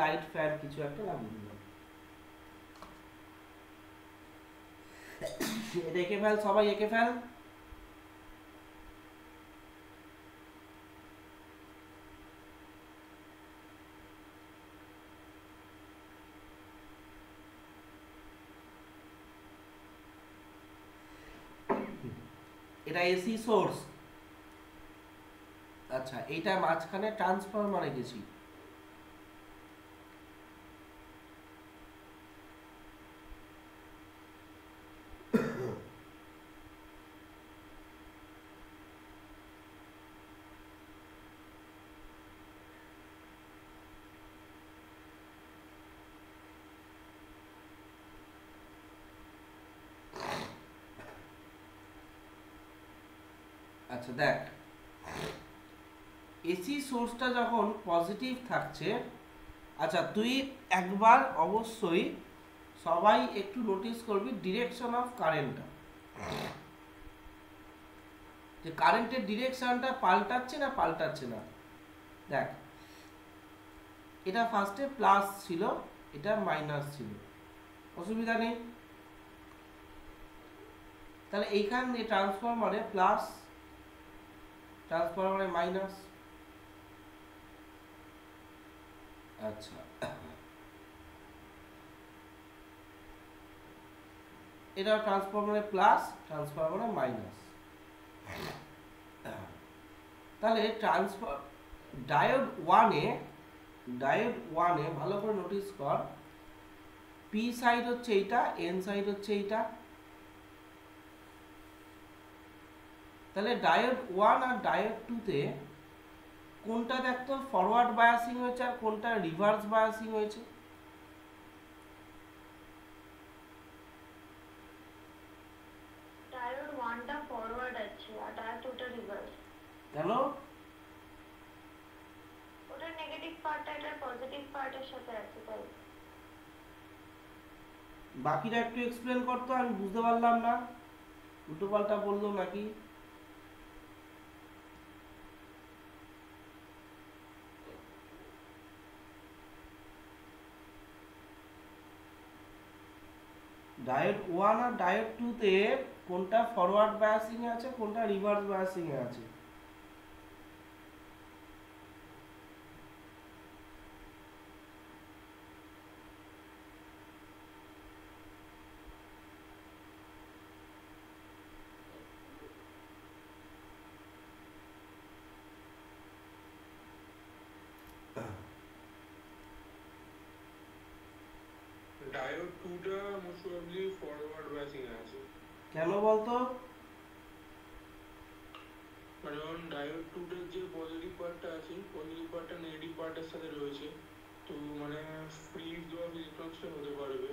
লাইট ফ্যান কিছু একটা লাগিয়ে দিলাম। এটা এঁকে ফেল, সবাই এঁকে ফেল। এটা এসি সোর্স। আচ্ছা, এইটা মাঝখানে ট্রান্সফরমার রেখেছি। আচ্ছা দেখ, এসি সোর্সটা যখন পজিটিভ থাকছে, আচ্ছা তুই একবার অবশ্যই সবাই একটু নোটিস করবি ডিরেকশন অফ কারেন্টটা, যে কারেন্টের ডিরেকশনটা পাল্টাচ্ছে না পাল্টাচ্ছে না। দেখ এটা ফার্স্টে প্লাস ছিল, এটা মাইনাস ছিল, অসুবিধা নেই। তাহলে এইখানে ট্রান্সফরমারে প্লাস, ট্রান্সফরমারে মাইনাস। আচ্ছা এটা ট্রান্সফরমারে প্লাস, ট্রান্সফরমারে মাইনাস। তাহলে ট্রান্সফর ডায়োড ওয়ানে ভালো করে নোটিস কর, পি সাইড হচ্ছে এইটা, এন সাইড হচ্ছে এইটা। তাহলে ডায়োড 1 আর ডায়োড 2 তে কোনটা দেখতো ফরওয়ার্ড বায়াসিং হয়েছে আর কোনটা রিভার্স বায়াসিং হয়েছে? ডায়োড 1টা ফরওয়ার্ড আছে আর ডায়োড 2টা রিভার্স। কেন? ওটা নেগেটিভ পার্টটা এটা পজিটিভ পার্টের সাথে আছে তাই। বাকিটা একটু এক্সপ্লেন করতো, আমি বুঝতে পারলাম না, উল্টো পাল্টা বললো নাকি। ডায়োড 1 আর ডায়োড 2 তে কোনটা ফরওয়ার্ড বায়াসিং এ আছে, কোনটা রিভার্স বায়াসিং এ আছে? ডায়োড 2টা মোস্ট প্রবাবলি ফরওয়ার্ড বায়াসিং আছে। কেন বলতো? কারণ ডায়োড 2টার যে পজিটিভ পার্টটা আছে, পজিটিভ পার্টটা নেগেটিভ পার্টের সাথে রয়েছে, তো মানে ফ্রি ফ্লো অফ ইলেকট্রনসটা হতে পারবে।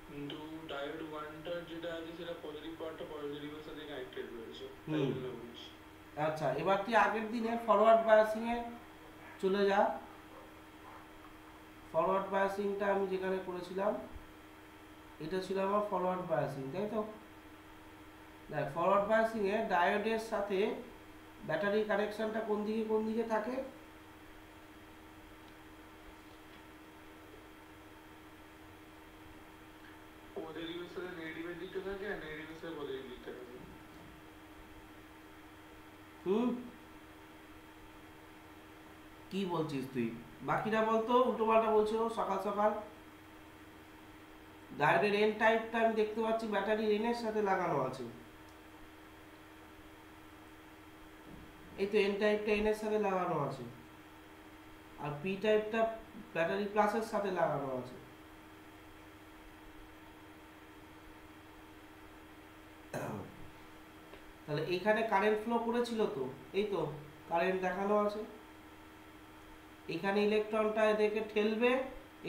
কিন্তু ডায়োড 1টার যেটা আছে সেটা পজিটিভ পার্টটা পজিটিভের সাথে কানেক্টেড রয়েছে, তাই জন্য বলছি। আচ্ছা এবার তুই আগের দিনে ফরওয়ার্ড বায়াসিং এ চলে যা। ফরওয়ার্ড বায়াসিংটা আমি যেখানে করেছিলাম এটা ছিল আমার ফরওয়ার্ড বায়াসিং, তাই তো? দেখ ফরওয়ার্ড বায়াসিং এ ডায়োডের সাথে ব্যাটারি কানেকশনটা কোন দিকে থাকে? পজিটিভের সাথে নেগেটিভের দিকটা থাকে আর নেগেটিভের সাথে পজিটিভ দিকটা থাকে। কি বলছিস তুই? বাকিটা বলতো, উল্টো পাল্টা বলছো সকাল সকাল। ডায়োডের এন টাইপটা আমি দেখতে পাচ্ছি ব্যাটারির এন এর সাথে লাগানো আছে, এই তো এন টাইপটা এন এর সাথে লাগানো আছে, আর পি টাইপটা ব্যাটারি প্লাসের সাথে লাগানো আছে। তাহলে এইখানে কারেন্ট ফ্লো করেছিল তো, এই তো কারেন্ট দেখানো আছে। এখানে ইলেকট্রনটা এদেরকে ঠেলবে,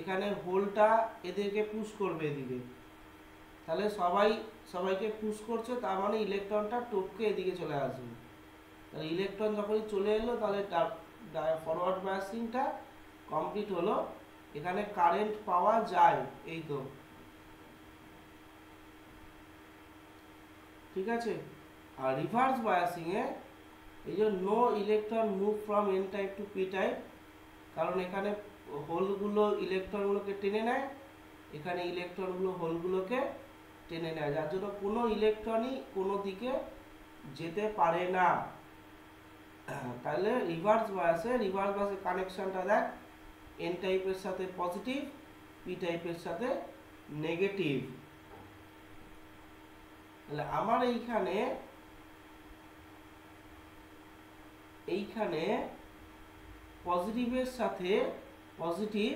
এখানে হোলটা এদেরকে পুশ করবে এদিকে। তাহলে সবাইকে পুশ করছে, তার মানে ইলেকট্রনটা টপকে এদিকে চলে আসবে। তাহলে ইলেকট্রন যখনই চলে এলো তাহলে ফরওয়ার্ড বায়াসিংটা কমপ্লিট হলো, এখানে কারেন্ট পাওয়া যায়, এই তো ঠিক আছে। আর রিভার্স বায়াসিং এ এই যে no electron move from N type to P type, কারণ এখানে হোলগুলো ইলেকট্রনগুলোকে টেনে নেয়, এখানে ইলেকট্রনগুলো হোলগুলোকে টেনে নেয়, যার জন্য কোনো ইলেকট্রনই কোনো দিকে যেতে পারে না। তাহলে রিভার্স বায়াসের কানেকশনটা দেখ, এন টাইপের সাথে পজিটিভ, পি টাইপের সাথে নেগেটিভ। তাহলে আমার এইখানে পজিটিভের সাথে পজিটিভ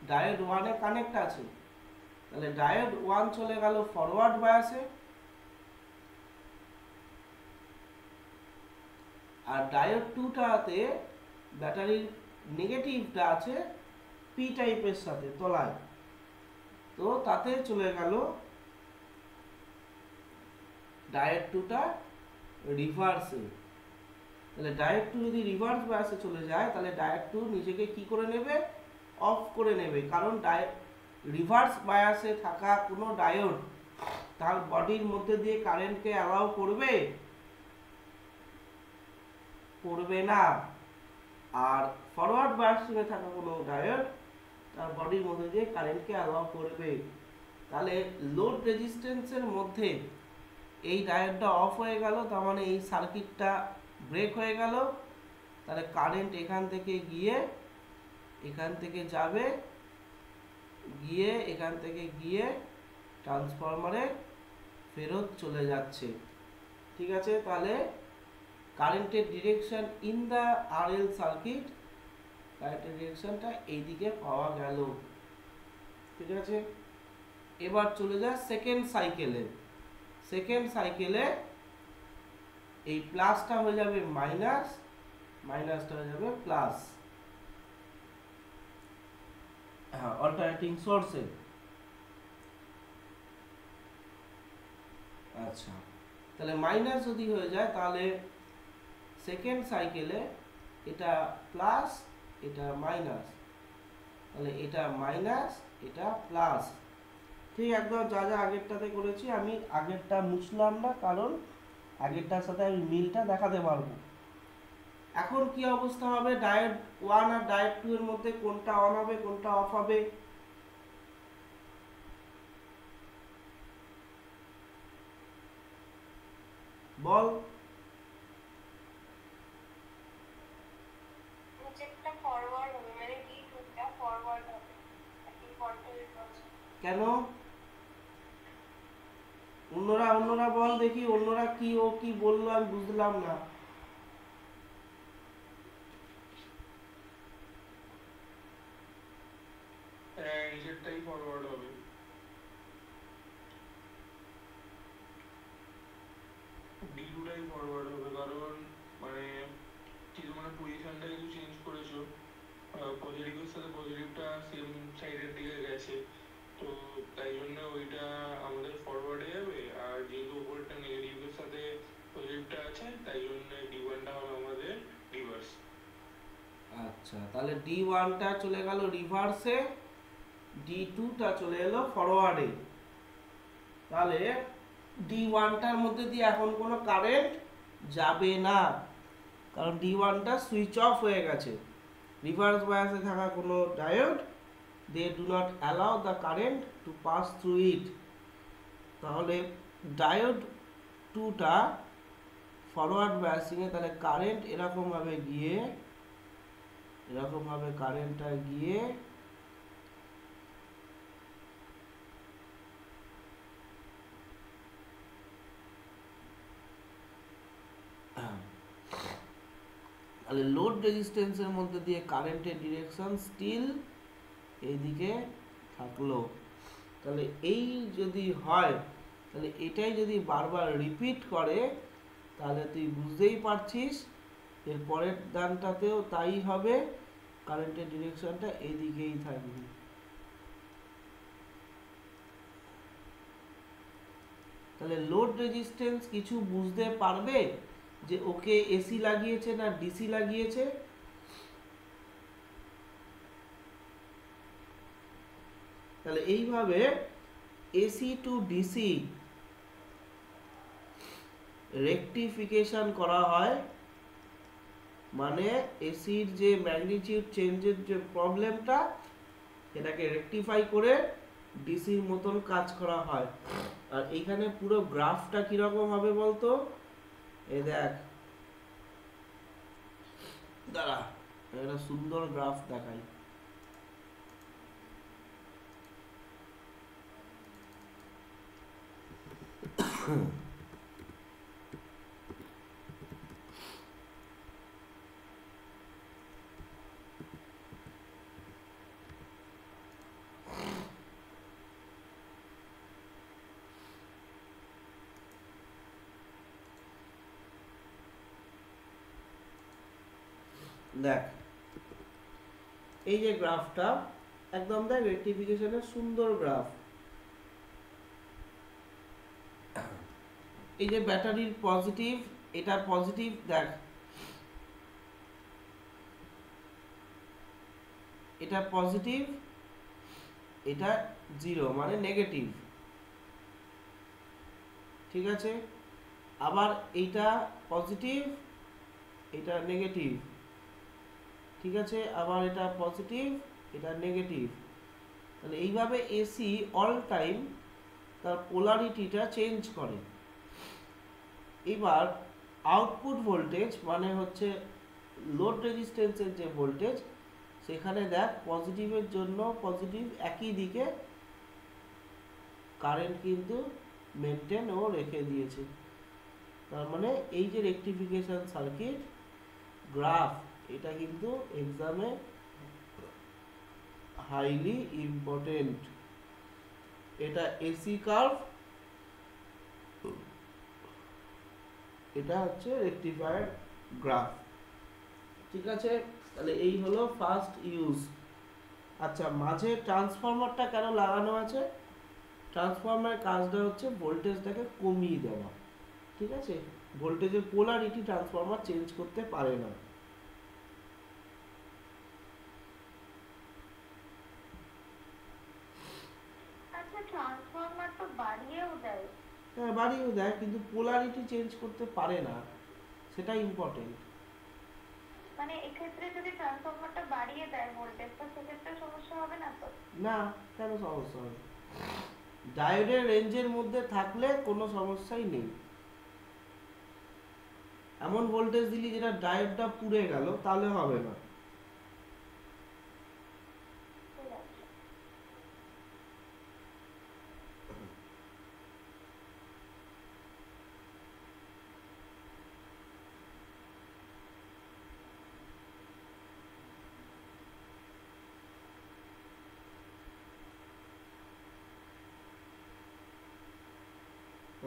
ডায়োড 1 এ কানেক্ট আছে, তাহলে ডায়োড 1 চলে গেল ফরওয়ার্ড বায়াসে, আর ডায়োড 2টাতে ব্যাটারির নেগেটিভটা আছে পি টাইপের সাথে তলায়, তো তাতে চলে গেল ডায়োড 2টা রিভার্সে। তাহলে ডায়োড 2 যদি রিভার্স বায়াসে চলে যায় তাহলে ডায়োড 2 নিজেকে কি করে নেবে, অফ করে নেবে। কারণ রিভার্স বায়াসে থাকা কোনো ডায়োড তার বডির মধ্যে দিয়ে কারেন্টকে অ্যালাউ করবে, করবে না। আর ফরওয়ার্ড বায়াসে থাকা কোনো ডায়োড তার বডির মধ্যে দিয়ে কারেন্টকে অ্যালাউ করবে। তাহলে লোড রেজিস্ট্যান্সের মধ্যে এই ডায়োডটা অফ হয়ে গেল, তার মানে এই সার্কিটটা ব্রেক হয়ে গেল। তাহলে কারেন্ট এখান থেকে গিয়ে এখান থেকে যাবে, গিয়ে এখান থেকে গিয়ে ট্রান্সফরমারে ফেরত চলে যাচ্ছে। ঠিক আছে, তাহলে কারেন্টের direction in the RL circuit, কারেন্টের ডিরেকশনটা এইদিকে পাওয়া গেল। ঠিক আছে, এবার চলে যায় সেকেন্ড সাইকেলে। সেকেন্ড সাইকেলে এই প্লাসটা হয়ে যাবে মাইনাস, মাইনাসটা হয়ে যাবে প্লাস। হ্যাঁ, অল্টারনেটিং সোর্সে। আচ্ছা, তাহলে মাইনাস যদি হয়ে যায় তাহলে সেকেন্ড সাইকেলে এটা প্লাস, এটা মাইনাস, তাহলে এটা মাইনাস, এটা প্লাস। ঠিক একদম যা যা আগেরটাতে করেছি, আমি আগেরটা মুছলাম না কারণ আগেরটার সাথে আমি মিলটা দেখাতে পারবো। এখন কি অবস্থা হবে, ডায়োড 1 আর ডায়োড 2 এর মধ্যে কোনটা অন হবে কোনটা অফ হবে? বল। যেটা ফরওয়ার্ড হবে, মানে D2টা ফরওয়ার্ড হবে, একই কোয়ান্টাম রিভার্স। কেন? অন্যরা বল দেখি, অন্যরা কি, ও কি বললো আমি বুঝলাম না। নিজেরটাই ফরওয়ার্ড হবে। D2টাই ফরওয়ার্ড হবে, কারণ মানে কিছু মানে পজিশনটা কিছু চেঞ্জ করেছো, পজিটিভের সাথে পজিটিভটা সেম সাইডের দিকে গেছে, তো তাই জন্য ওইটা আমাদের ফরওয়ার্ডে যাবে। আর যেহেতু উপরটা নেগেটিভের সাথে পজিটিভটা আছে তাই জন্য D1টা হবে আমাদের রিভার্স। আচ্ছা, তাহলে D1টা চলে গেল রিভার্সে, D2টা চলে এলো ফরওয়ার্ডে। তাহলে D1টার মধ্যে দিয়ে এখন কোনো কারেন্ট যাবে না, কারণ D1টা সুইচ অফ হয়ে গেছে। রিভার্স বায়াসে থাকা কোনো diode, they do not allow the current to pass through it। তাহলে ডায়োড 2টা ফরওয়ার্ড বায়াসিংয়ে, তাহলে কারেন্ট এরকম ভাবে গিয়ে, এরকম ভাবে কারেন্টটা গিয়ে তাহলে লোড রেজিস্ট্যান্সের মধ্যে দিয়ে কারেন্টের ডিরেকশন স্টিল এইদিকে থাকলো। তাহলে এই যদি হয়, তাহলে এটাই যদি বারবার রিপিট করে তাহলে তুই বুঝতেই পারছিস এর পরের দানটাতেও তাই হবে, কারেন্টের ডিরেকশনটা এইদিকেই থাকবে। তাহলে লোড রেজিস্ট্যান্স কিছু বুঝতে পারবে যে ওকে এসি লাগিয়েছে না ডিসি লাগিয়েছে? তাহলে এইভাবে এসি টু ডিসি রেকটিফিকেশন করা হয়, মানে এসির যে ম্যাগনিটিউড চেঞ্জের যে প্রবলেমটা এটাকে রেকটিফাই করে ডিসির মতন কাজ করা হয়। আর এইখানে পুরো গ্রাফটা কিরকম হবে বলতো? এই দেখ, দাঁড়া একটা সুন্দর গ্রাফ দেখাই। দেখ এই যে গ্রাফটা একদম দেখ রেকটিফিকেশনের সুন্দর গ্রাফ। এই যে ব্যাটারির পজিটিভ, এটা পজিটিভ, দেখ এটা পজিটিভ, এটা 0 মানে নেগেটিভ, ঠিক আছে। আবার এইটা পজিটিভ, এটা নেগেটিভ, ঠিক আছে। আবার এটা পজিটিভ, এটা নেগেটিভ। তাহলে এইভাবে এসি অল টাইম তার পোলারিটিটা চেঞ্জ করে। এবার আউটপুট ভোল্টেজ মানে হচ্ছে লোড রেজিস্ট্যান্সের যে ভোল্টেজ, সেখানে দেখ পজিটিভের জন্য পজিটিভ একই দিকে কারেন্ট কিন্তু মেনটেন ও রেখে দিয়েছে। তার মানে এই যে রেকটিফিকেশন সার্কিট গ্রাফ, এটা কিন্তু এক্সামে হাইলি ইম্পর্টেন্ট। এটা এসি কার্ভ, এটা হচ্ছে রেকটিফায়ার গ্রাফ, ঠিক আছে। তাহলে এই হলো ফার্স্ট ইউজ। আচ্ছা, মাঝে ট্রান্সফরমারটা কেন লাগানো আছে? ট্রান্সফরমারের কাজটা হচ্ছে ভোল্টেজটাকে কমিয়ে দেওয়া, ঠিক আছে। ভোল্টেজের পোলারিটি ট্রান্সফরমার চেঞ্জ করতে পারে না। আচ্ছা, ট্রান্সফরমার তো বাড়িয়েও দেয়। হ্যাঁ, বাড়িয়েও দেয়, কিন্তু পোলারিটি চেঞ্জ করতে পারে না, সেটা ইম্পর্টেন্ট। মানে এক্ষেত্রে যদি ট্রান্সফরমারটা বাড়িয়ে দেয় ভোল্টেজটা, সেক্ষেত্রে সমস্যা হবে না তো? না, কেন সমস্যা হবে? ডায়োডের রেঞ্জের মধ্যে থাকলে কোনো সমস্যাই নেই। এমন ভোল্টেজ দিলি যেটা ডায়োডটা পুড়ে গেল, তাহলে হবে না। ঠিক আছে।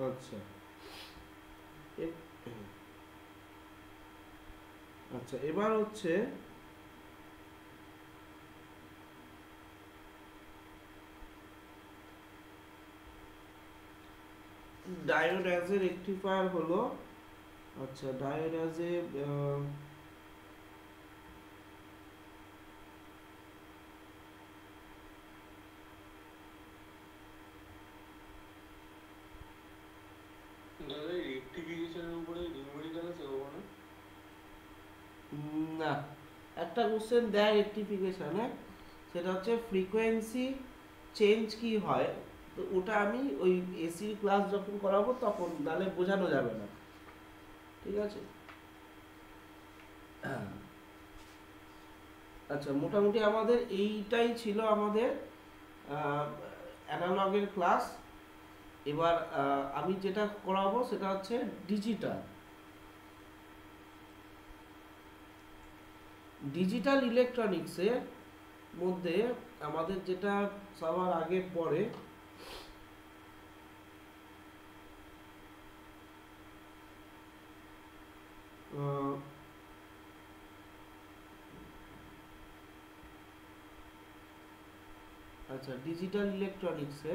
আচ্ছা, আচ্ছা, এবার হচ্ছে ডায়োড অ্যাজ এ রেকটিফায়ার হলো। আচ্ছা, ডায়োড অ্যাজ এ দাদা রেক্টিফিকেশনের উপরে নিউমেরিক্যাল আছে কখনো? না, একটা কোশ্চেন দেয় রেকটিফিকেশনে, সেটা হচ্ছে ফ্রিকোয়েন্সি চেঞ্জ কি হয়। তো ওটা আমি ওই এসি ক্লাস যখন করাবো তখন, নাহলে বোঝানো যাবে না, ঠিক আছে। আচ্ছা, মোটামুটি আমাদের এইটাই ছিল আমাদের অ্যানালগের ক্লাস। এবার আমি যেটা করাবো সেটা হচ্ছে ডিজিটাল। ডিজিটাল ইলেকট্রনিক্সের মধ্যে আমাদের যেটা সবার আগে পড়ে, আচ্ছা, ডিজিটাল ইলেকট্রনিক্সে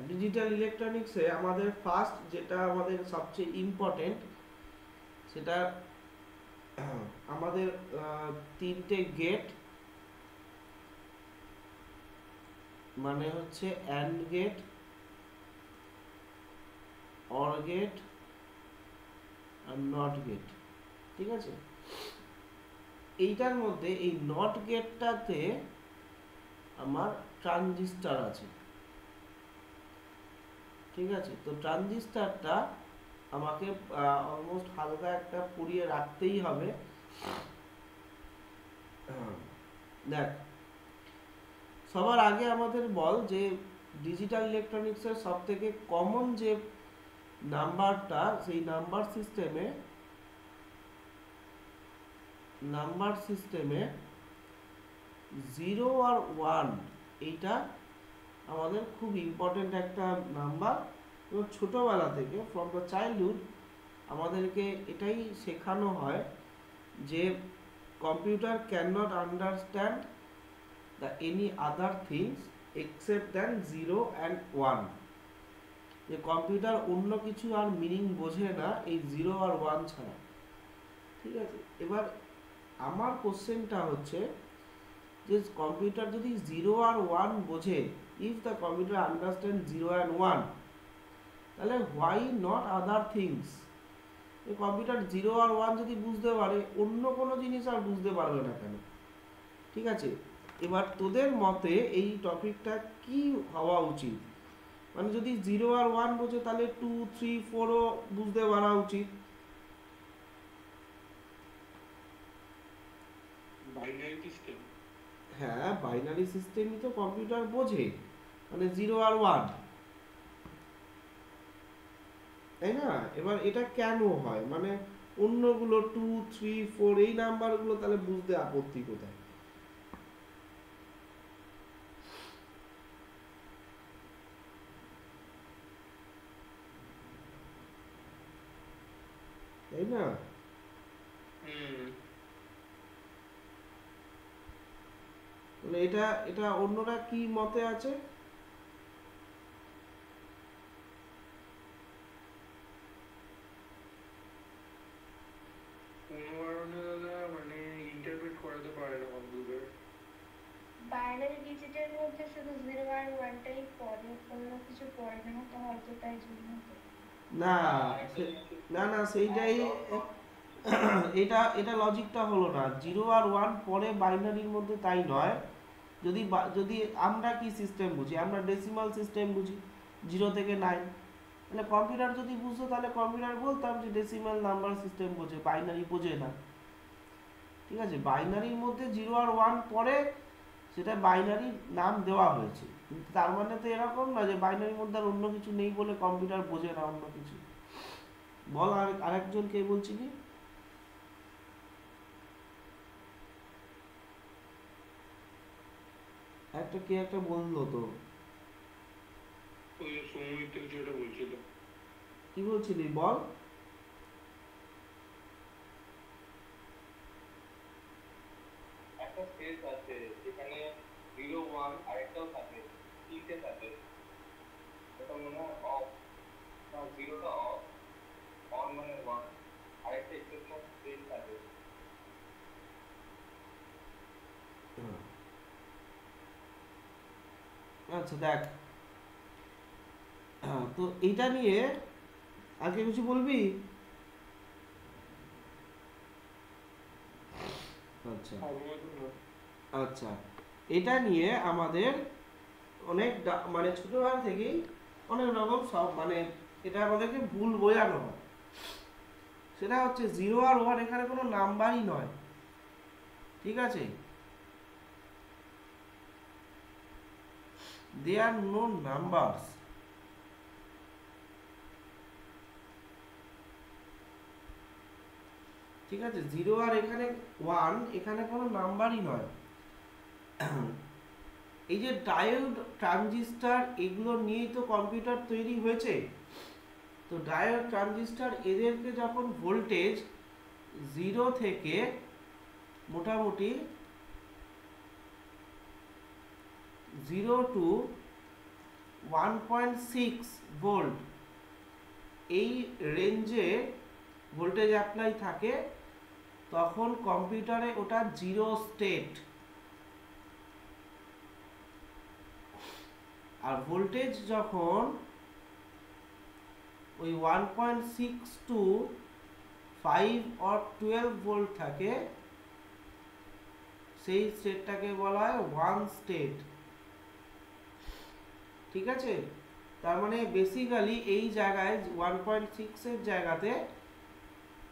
ডিজিটাল ইলেকট্রনিক্সে আমাদের ফার্স্ট যেটা আমাদের সবচেয়ে ইম্পর্টেন্ট, সেটা আমাদের তিনটে গেট, মানে হচ্ছে অ্যান্ড গেট, অর গেট আর নট গেট, ঠিক আছে। এইটার মধ্যে এই নট গেটটাতে আমার ট্রানজিস্টর আছে, ঠিক আছে। তো ট্রানজিস্টরটা আমাকে অলমোস্ট হালকা একটা পুড়িয়ে রাখতেই হবে। দেখ, সবার আগে আমাদের বল যে ডিজিটাল ইলেকট্রনিক্সের সব থেকে কমন যে নাম্বারটা, সেই নাম্বার সিস্টেমে 0 আর 1 এইটা আমাদের খুব ইম্পর্টেন্ট একটা নাম্বার। এবং ছোটোবেলা থেকে ফ্রম দ্য চাইল্ডহুড আমাদেরকে এটাই শেখানো হয় যে computer can not understand the any other things except than 0 and 1, যে কম্পিউটার অন্য কিছু আর মিনিং বোঝে না এই 0 আর 1 ছাড়া। ঠিক আছে, এবার আমার কোশ্চেনটা হচ্ছে যে কম্পিউটার যদি 0 আর 1 বোঝে, if the computer understand 0 and 1, তাহলে হোয়াই নট আদার থিংস? এই কম্পিউটার 0 আর 1 যদি বুঝতে পারে, অন্য কোনো জিনিস আর বুঝতে পারবে না কেন? ঠিক আছে, এবার তোদের মতে এই টপিকটা কি হওয়া উচিত? মানে যদি 0 আর 1 বোঝে তাহলে 2, 3, 4ও বুঝতে পারা উচিত। বাইনারি সিস্টেম, হ্যাঁ, বাইনারি সিস্টেমই তো কম্পিউটার বোঝে, মানে 0 আর 1, তাই না? এবার এটা কেন হয়, মানে অন্যগুলো 2, 3, 4 এই নাম্বারগুলো তাহলে বুঝতে আপত্তি কোথায়? তাই না? তাহলে এটা এটা অন্যরা কি মতে আছে? কোনো কারণে দাদা মানে ইন্টারপ্রেট করাতে পারে না কম্পিউটার। বাইনারি ডিজিটের মধ্যে শুধু 0 আর 1টাই পড়ে, অন্য কিছু পড়ে না, তো হয়তো তাই জন্য। না না না, সেইটাই এটা এটা লজিকটা হলো না। 0 আর 1 পরে বাইনারির মধ্যে, তাই নয়। যদি যদি আমরা কি সিস্টেম বুঝি, আমরা ডেসিমাল সিস্টেম বুঝি 0 থেকে 9, তাহলে কম্পিউটার যদি বুঝতো তাহলে কম্পিউটার বলতাম যে ডেসিমাল নাম্বার সিস্টেম বোঝে, বাইনারি বোঝে না। ঠিক আছে, বাইনারির মধ্যে 0 আর 1 পরে, সেটা বাইনারি নাম দেওয়া হয়েছে, কিন্তু তার মানে তো এরকম না যে বাইনারির মধ্যে আর অন্য কিছু নেই বলে কম্পিউটার বোঝে না অন্য কিছু। বল, আরেকজন কে বলছিলি? একটা কে একটা বললো তো, ওই সময় থেকে যেটা বলছিল। কি বলছিলি বল? একটা স্পেস আছে যেখানে 0, 1 আরেকটাও থাকে, তিনটে থাকে, ওটা মনে হয় অফ, না 0টা অফ, অন মানে 1, আরেকটা এক্সেপশন স্পেস থাকে। আচ্ছা দেখ, তো এইটা নিয়ে আজকে কিছু বলবি? আচ্ছা আচ্ছা, এটা নিয়ে আমাদের অনেক মানে ছোটবেলা থেকেই অনেক রকম সব, মানে এটা আমাদেরকে ভুল বোঝানো হয়। সেটা হচ্ছে 0 আর 1 এখানে কোনো নাম্বারই নয়। ঠিক আছে, দে আর নো নাম্বারস। ঠিক আছে, 0 আর এখানে 1 এখানে কোনো নাম্বারই নয়। এই যে ডায়োড, ট্রানজিস্টর, এগুলো নিয়েই তো কম্পিউটার তৈরি হয়েছে। তো ডায়োড, ট্রানজিস্টর, এদেরকে যখন ভোল্টেজ 0 থেকে মোটামুটি 0 to 1.6 ভোল্ট এই রেঞ্জে ভোল্টেজ অ্যাপ্লাই থাকে, তখন কম্পিউটারে ওটা 0 স্টেট। আর ভোল্টেজ যখন ওই 1.6 to 5 or 12 ভোল্ট থাকে, সেই স্টেটটাকে বলা হয় 1 স্টেট। ঠিক আছে, তার মানে বেসিক্যালি এই জায়গায় 1.6 এর জায়গাতে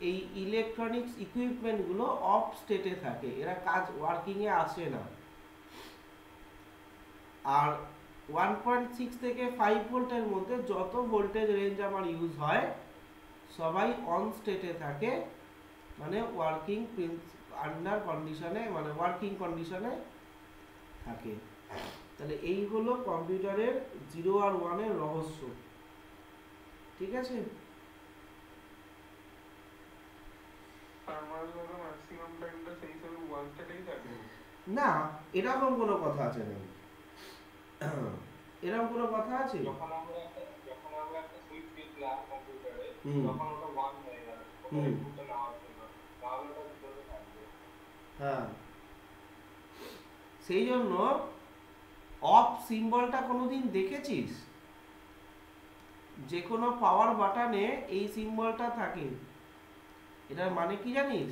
এই ইলেকট্রনিক্স ইকুইপমেন্টগুলো অফ স্টেটে থাকে, এরা কাজ ওয়ার্কিংয়ে আসে না। আর 1.6 থেকে 5 ভোল্টের মধ্যে যত ভোল্টেজ রেঞ্জ আমার ইউজ হয়, সবাই অন স্টেটে থাকে, মানে ওয়ার্কিং আন্ডার কন্ডিশনে, মানে ওয়ার্কিং কন্ডিশনে থাকে। তাহলে এই হলো কম্পিউটারের 0 আর 1 এর রহস্য। ঠিক আছে, তার মানে ম্যাক্সিমাম টাইমটা সেই হিসাবে 1 স্টেটেই থাকে। না, এরকম কোনো কথা আছে নাকি? এরকম কোনো কথা আছে? যখন আমরা একটা সুইচ দিলাম কম্পিউটারে, হুম। তখন ওটা 1 হয়ে গেল, ওটা হুম। ইনপুটটা নেওয়ার জন্য, তাহলে ওটা জিরোতে থাকবে। হ্যাঁ, সেই জন্য অফ সিম্বলটা কোনোদিন দেখেছিস? যে কোনো পাওয়ার বাটনে এই সিম্বলটা থাকে। এটার মানে কি জানিস?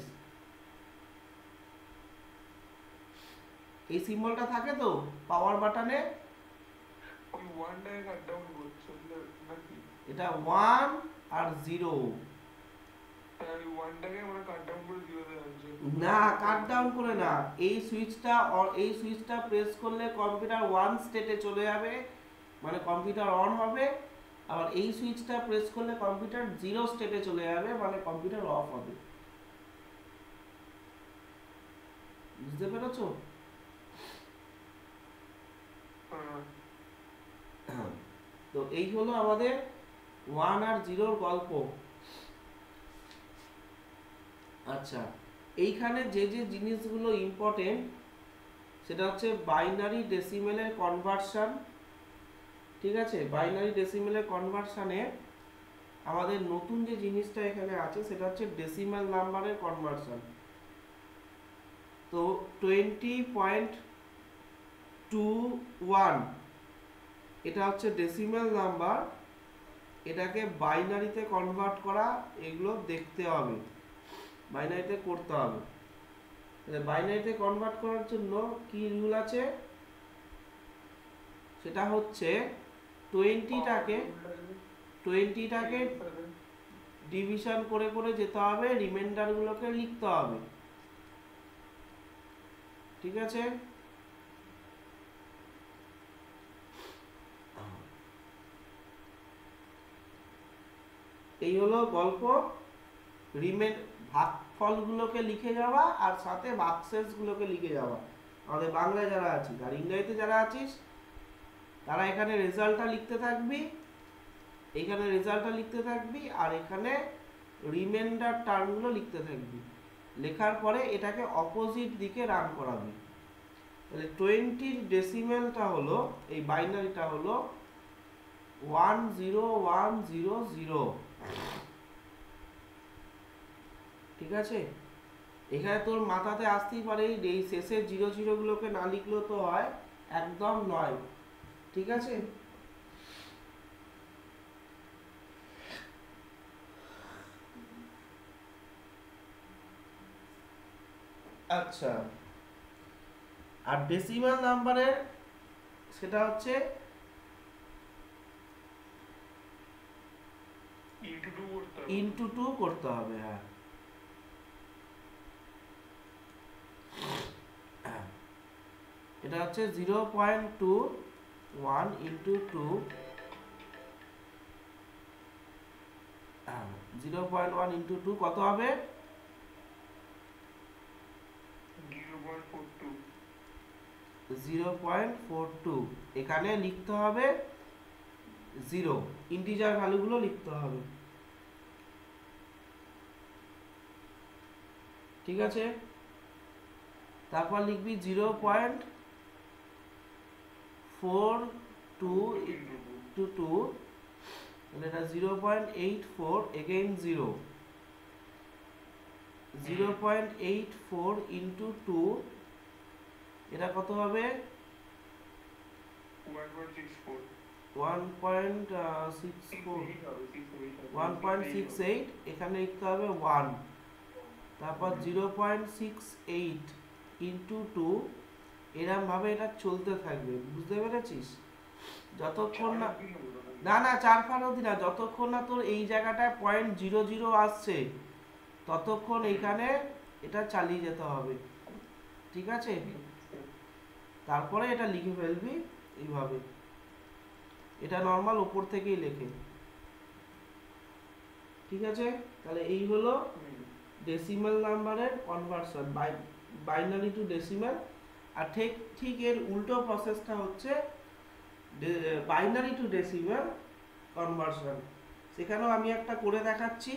এই সিম্বলটা থাকে তো পাওয়ার বাটনে, ওই ওয়ানটাকে কাট ডাউন করছে নাকি? এটা 1 আর 0। তাই ওই ওয়ানটাকে আমরা কাট ডাউন করে জিরোতে আনছি। না, কাট ডাউন করে না, এই সুইচটা প্রেস করলে কম্পিউটার 1 স্টেটে চলে যাবে, মানে কম্পিউটার অন হবে। আবার এই সুইচটা প্রেস করলে কম্পিউটার 0 স্টেটে চলে যাবে, মানে কম্পিউটার অফ হবে। বুঝতে পেরেছো? হ্যাঁ। তো এই হলো আমাদের 1 আর 0 গল্প। আচ্ছা, এইখানে যে যে জিনিসগুলো ইম্পর্টেন্ট সেটা হচ্ছে বাইনারি ডেসিমেলের কনভার্সন। ঠিক আছে, বাইনারি ডেসিমেলের কনভার্সনে আমাদের নতুন যে জিনিসটা এখানে আছে সেটা হচ্ছে ডেসিমাল নাম্বারের কনভার্সন। তো 20.21 এটা হচ্ছে ডেসিমাল নাম্বার, এটাকে বাইনারিতে কনভার্ট করা, এগুলো দেখতে হবে, বাইনারিতে করতে হবে। বাইনারিতে কনভার্ট করার জন্য কি রুল আছে? সেটা হচ্ছে 20টাকে ডিভিশন করে করে যেতে হবে, রিমাইন্ডারগুলোকে লিখতে হবে। ঠিক আছে? এই হলো গল্প। ভাগফলগুলোকে লিখে যাওয়া আর সাথে ভাগশেষগুলোকে লিখে যাওয়া। আমাদের বাংলায় যারা আছিস আর ইংরেজিতে যারা আছিস তারা এখানে রেজাল্টটা লিখতে থাকবি, এখানে রেজাল্টটা লিখতে থাকবি, আর এখানে রিমাইন্ডার টার্মগুলো লিখতে থাকবি। লেখার পরে এটাকে অপোজিট দিকে রান করাবি। তাহলে 20 ডেসিমেলটা হলো, এই বাইনারিটা হলো 10100। ঠিক আছে? এখানে তোর মাথাতে আসতেই পারে এই শেষের 00 গুলোকে না লিখলেও তো হয়, একদম নয়। ঠিক আছে? আচ্ছা, আর ডেসিমাল নাম্বারের সেটা হচ্ছে ইনটু 2 করতে হবে। হ্যাঁ, এটা হচ্ছে 0.21 ইন্টু 2, 0.1 ইন্টু 2 কত হবে? 0.42। এখানে লিখতে হবে 0, ইন্টিজার ভ্যালুগুলো লিখতে হবে। ঠিক আছে? তারপর লিখবি 0.42 ইন্টু 2, তাহলে এটা 0.84, এগেইন 0, 0.84 ইন্টু 2, এটা কত হবে? 1.68। এখানে লিখতে হবে 1, তারপর 0.68 ইন্টু 2, এরকম ভাবে এটা চলতে থাকবে। বুঝতে পেরেছিস? যতক্ষণ না, না না 4 ফার অবধি না, যতক্ষণ না তোর এই জায়গাটায় 0.00 আসছে ততক্ষণ এইখানে এটা চালিয়ে যেতে হবে। ঠিক আছে? তারপরে এটা লিখে ফেলবি এইভাবে, এটা নর্মাল উপর থেকেই লেখে। ঠিক আছে? তাহলে এই হলো ডেসিমাল নাম্বারের কনভার্সন, বাইনারি টু ডেসিমাল। আর ঠিক এর উল্টো প্রসেসটা হচ্ছে বাইনারি টু ডেসিমাল কনভার্সন। সেখানেও আমি একটা করে দেখাচ্ছি।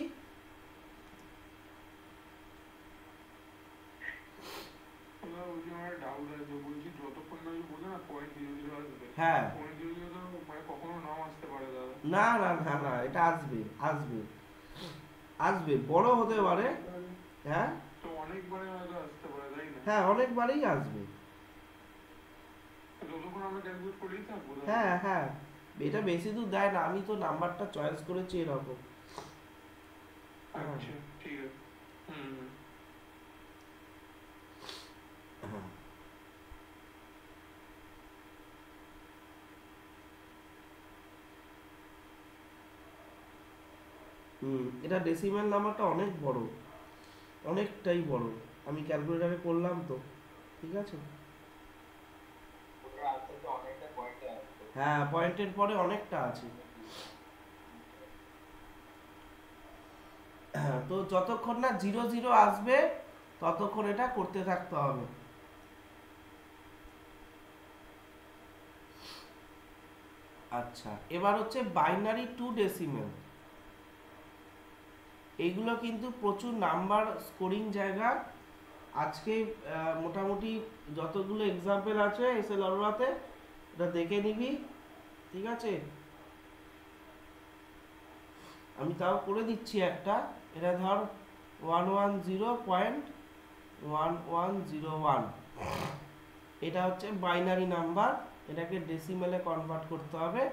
আমার ডাউট ডাউট আছে বলছি, যতক্ষণ না আমি বললাম না 0.00 আসবে, হ্যাঁ 0.00 তো মানে কখনো নাও আসতে পারে দাদা। না না না না, এটা আসবে আসবে আসবে, বড় হতে পারে। হ্যাঁ তো অনেকবারে হয়তো আসতে পারে, তাই না? হ্যাঁ, অনেকবারই আসবে। তো যতক্ষণ আমরা ক্যালকুলেট করেই থাকবো দাদা। হ্যাঁ হ্যাঁ, এটা বেশি দূর দেয় না, আমি তো নাম্বারটা চয়েস করেছি এরকম। আচ্ছা ঠিক আছে। হুম এটা ডেসিমেল নাম্বারটা অনেক বড়, অনেকটাই বড়, আমি ক্যালকুলেটারে করলাম তো, ঠিক আছে। ওটার আস্তে আস্তে অনেকটা পয়েন্টে আসবে। হ্যাঁ, পয়েন্টের পরে অনেকটা আছে। তো যতক্ষণ না 00 আসবে ততক্ষণ এটা করতে থাকতে হবে। আচ্ছা, এবার হচ্ছে বাইনারি টু ডেসিমেল। এইগুলো কিন্তু প্রচুর নাম্বার স্কোরিং জায়গা। আজকে মোটামুটি যতগুলো এক্সাম্পল আছে এসএল অরোরাতে, এটা দেখে নিবি, ঠিক আছে। আমি তাও করে দিচ্ছি একটা। এটা ধর 110.1101, এটা হচ্ছে বাইনারি নাম্বার, এটাকে ডেসিমেলে কনভার্ট করতে হবে।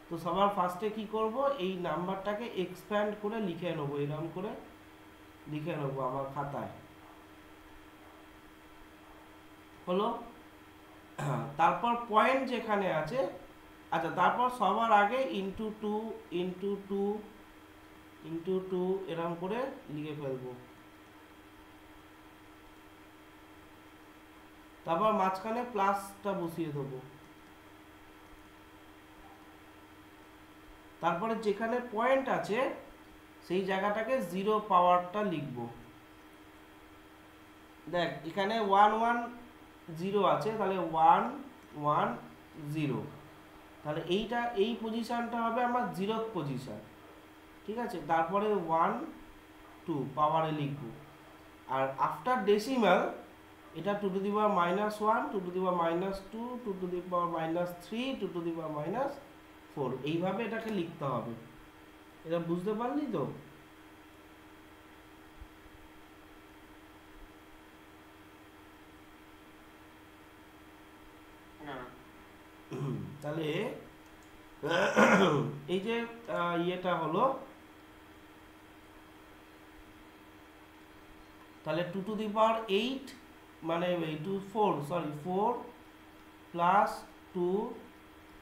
তো সবার ফার্স্টে কি করব, এই নাম্বারটাকে এক্সপ্যান্ড করে লিখে নেবো, এরকম করে লিখে নেবো আমার খাতায়, হলো। তারপর পয়েন্ট যেখানে আছে, আচ্ছা তারপর সবার আগে into two into two into two এরকম করে লিখে ফেলবো। তারপর মাঝখানে প্লাসটা বসিয়ে দেবো। তারপরে যেখানে পয়েন্ট আছে সেই জায়গাটাকে 0 পাওয়ারটা লিখবো। দেখ এখানে 110 আছে, তাহলে 110, তাহলে এইটা এই পজিশনটা হবে আমার 0th পজিশন, ঠিক আছে। তারপরে 1 2 পাওয়ারে লিখবো। আর আফটার ডেসিমাল এটা 2 to the power -1, 2 to the power -2, 2 to the power -3, 2 to the power -4, এইভাবে এটাকে লিখতে হবে। এটা বুঝতে পারলি তো? তাহলে এই যে ইয়েটা হলো, তাহলে 2 to the power 8 মানে 4 plus 2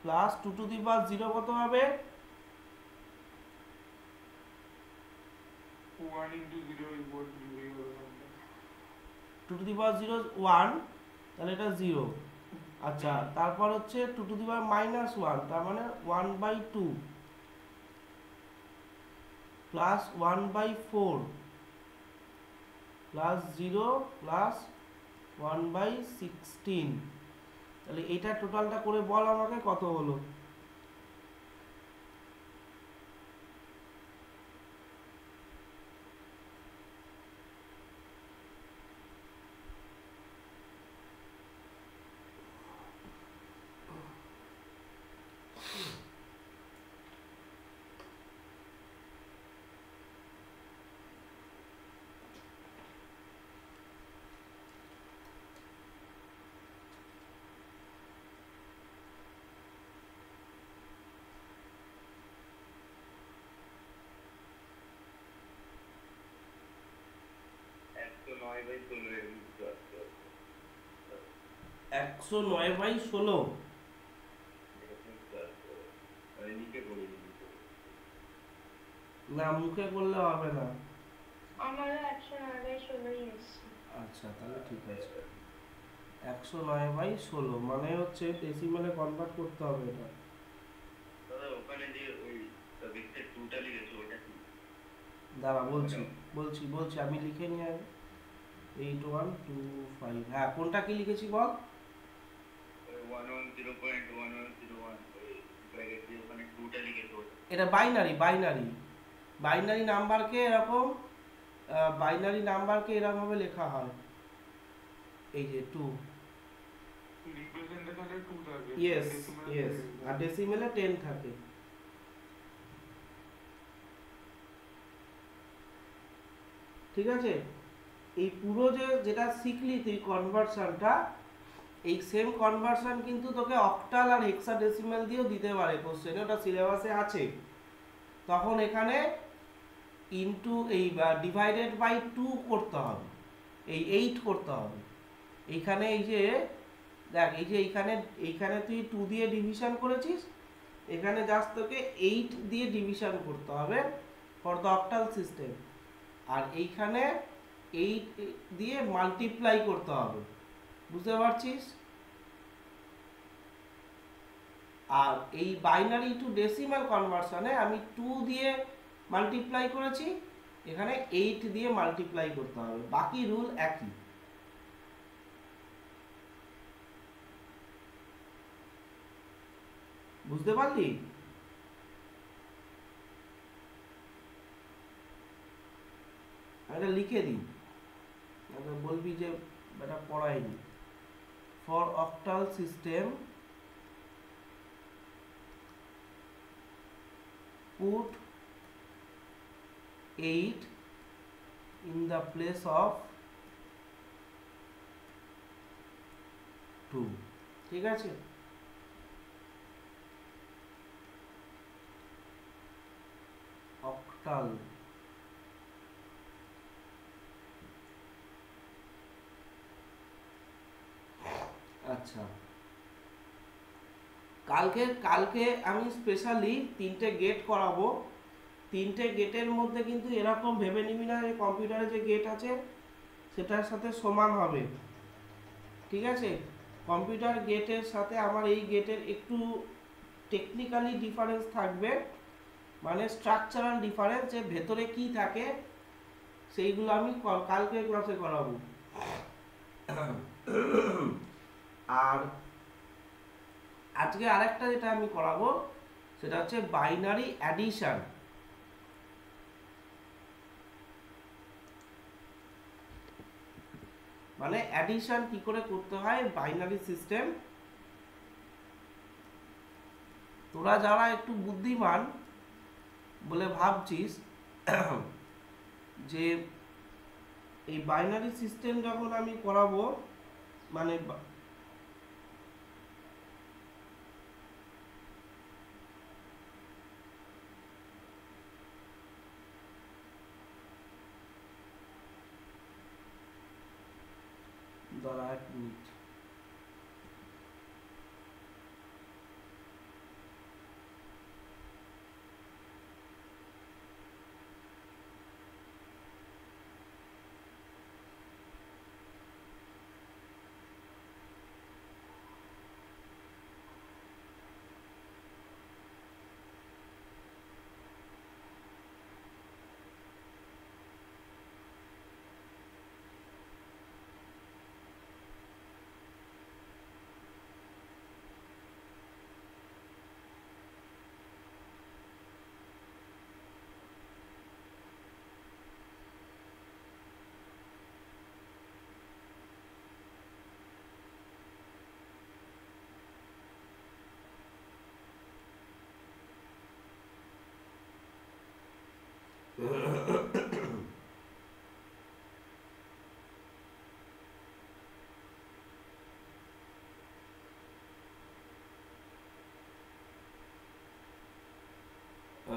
plus 2 to the power 0 কত হবে? 1 into 0 is what you will 2 to the power 0 1, তাহলে এটা 0। আচ্ছা, তারপর হচ্ছে 2 to the power -1, তার মানে 1/2 প্লাস 1/4 প্লাস 0 প্লাস 1/16, তাহলে এটা টোটালটা করে বল আমাকে কত হলো। একশো নয় বাই 16 এর মধ্যে আসছে। 109/16 নিচে করে দিবি। না, মুখে করলে হবে না। আমারও 109/16 এসছে। আচ্ছা, তাহলে ঠিক আছে। 109/16 মানে হচ্ছে ডেসিমেলে কনভার্ট করতে হবে এটা। দাদা ওখানে যে ওই সাবজেক্টের টুটা লিখেছো ওটা কি? দাঁড়া বলছি আমি লিখে নিয়ে আগে। 8125, হ্যাঁ কোনটা কি লিখেছি বল। 110.1101 ওই ব্র্যাকেট দিয়ে ওখানে টুটা লিখেছো ওটা। এটা বাইনারি নাম্বারকে এরকম এরকম ভাবে লেখা হয়, এই যে 2 রিপ্রেজেন্টেশনে 2 থাকে, ইয়েস decimal ইয়েস, আর ডেসিমেলে 10 থাকে। ঠিক আছে, এই পুরো যেটা শিখলি তুই কনভার্সনটা, এই সেম কনভার্সন কিন্তু তোকে অক্টাল আর হেক্সাডেসিমাল দিয়েও দিতে পারে কোশ্চেনে, ওটা সিলেবাসে আছে। তখন এখানে ইনটু এই ডিভাইডেড বাই 2 করতে হবে, এই 8 করতে হবে। এইখানে এই যে দেখ, এই যে এইখানে তুই 2 দিয়ে ডিভিশন করেছিস, এখানে জাস্ট তোকে 8 দিয়ে ডিভিশন করতে হবে ফর দ্য অক্টাল সিস্টেম, আর এইখানে 8 দিয়ে মাল্টিপ্লাই করতে হবে। বুঝতে পারছিস? আর এই বাইনারি টু ডেসিমাল কনভার্সনে আমি 2 দিয়ে মাল্টিপ্লাই করেছি, এখানে 8 দিয়ে মাল্টিপ্লাই করতে হবে, বাকি রুল একই। বুঝতে পারলি? এটা লিখে দিই, বলবি যে এটা পড়াইনি। For octal system put 8 in the place of 2। ঠিক আছে, অক্টাল আচ্ছা, কালকে আমি স্পেশালি 3টে গেট করাবো। 3টে গেটের মধ্যে কিন্তু এরকম ভেবে নিবি না যে কম্পিউটারে যে গেট আছে সেটার সাথে সমান হবে। ঠিক আছে, কম্পিউটার গেটের সাথে আমার এই গেটের একটু টেকনিক্যালি ডিফারেন্স থাকবে, মানে স্ট্রাকচারাল ডিফারেন্স, যে ভেতরে কি থাকে সেইগুলো আমি কালকে ক্লাসে করাবো। আর আজকে আরেকটা যেটা আমি করাবো সেটা হচ্ছে বাইনারি অ্যাডিশন। মানে অ্যাডিশন কি করে করতে হয় বাইনারি সিস্টেম। তোরা যারা একটু বুদ্ধিমান বলে ভাবছিস যে এই বাইনারি সিস্টেম যখন আমি করাবো, মানে দাঁড়া 1 মিনিট,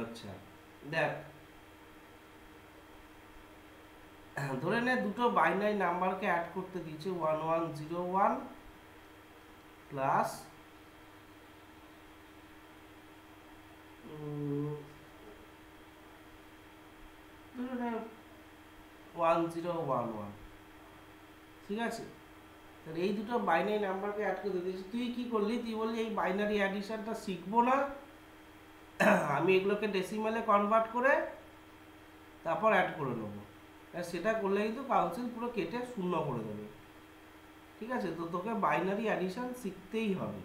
আচ্ছা দেখ, ধরে নে দুটো বাইনারি নাম্বারকে অ্যাড করতে দিয়েছে 1101 প্লাস 1011। ঠিক আছে, তাহলে এই দুটো বাইনারি নাম্বারকে অ্যাড করতে দিয়েছে। তুই কি করলি, তুই বললি এই বাইনারি অ্যাডিশনটা শিখবো না, আমি এগুলোকে ডেসিমালে কনভার্ট করে তারপর অ্যাড করে নেবো। সেটা করলে কিন্তু কাউন্সিল পুরো কেটে শূন্য করে দেবে। ঠিক আছে, তো তোকে বাইনারি অ্যাডিশন শিখতেই হবে।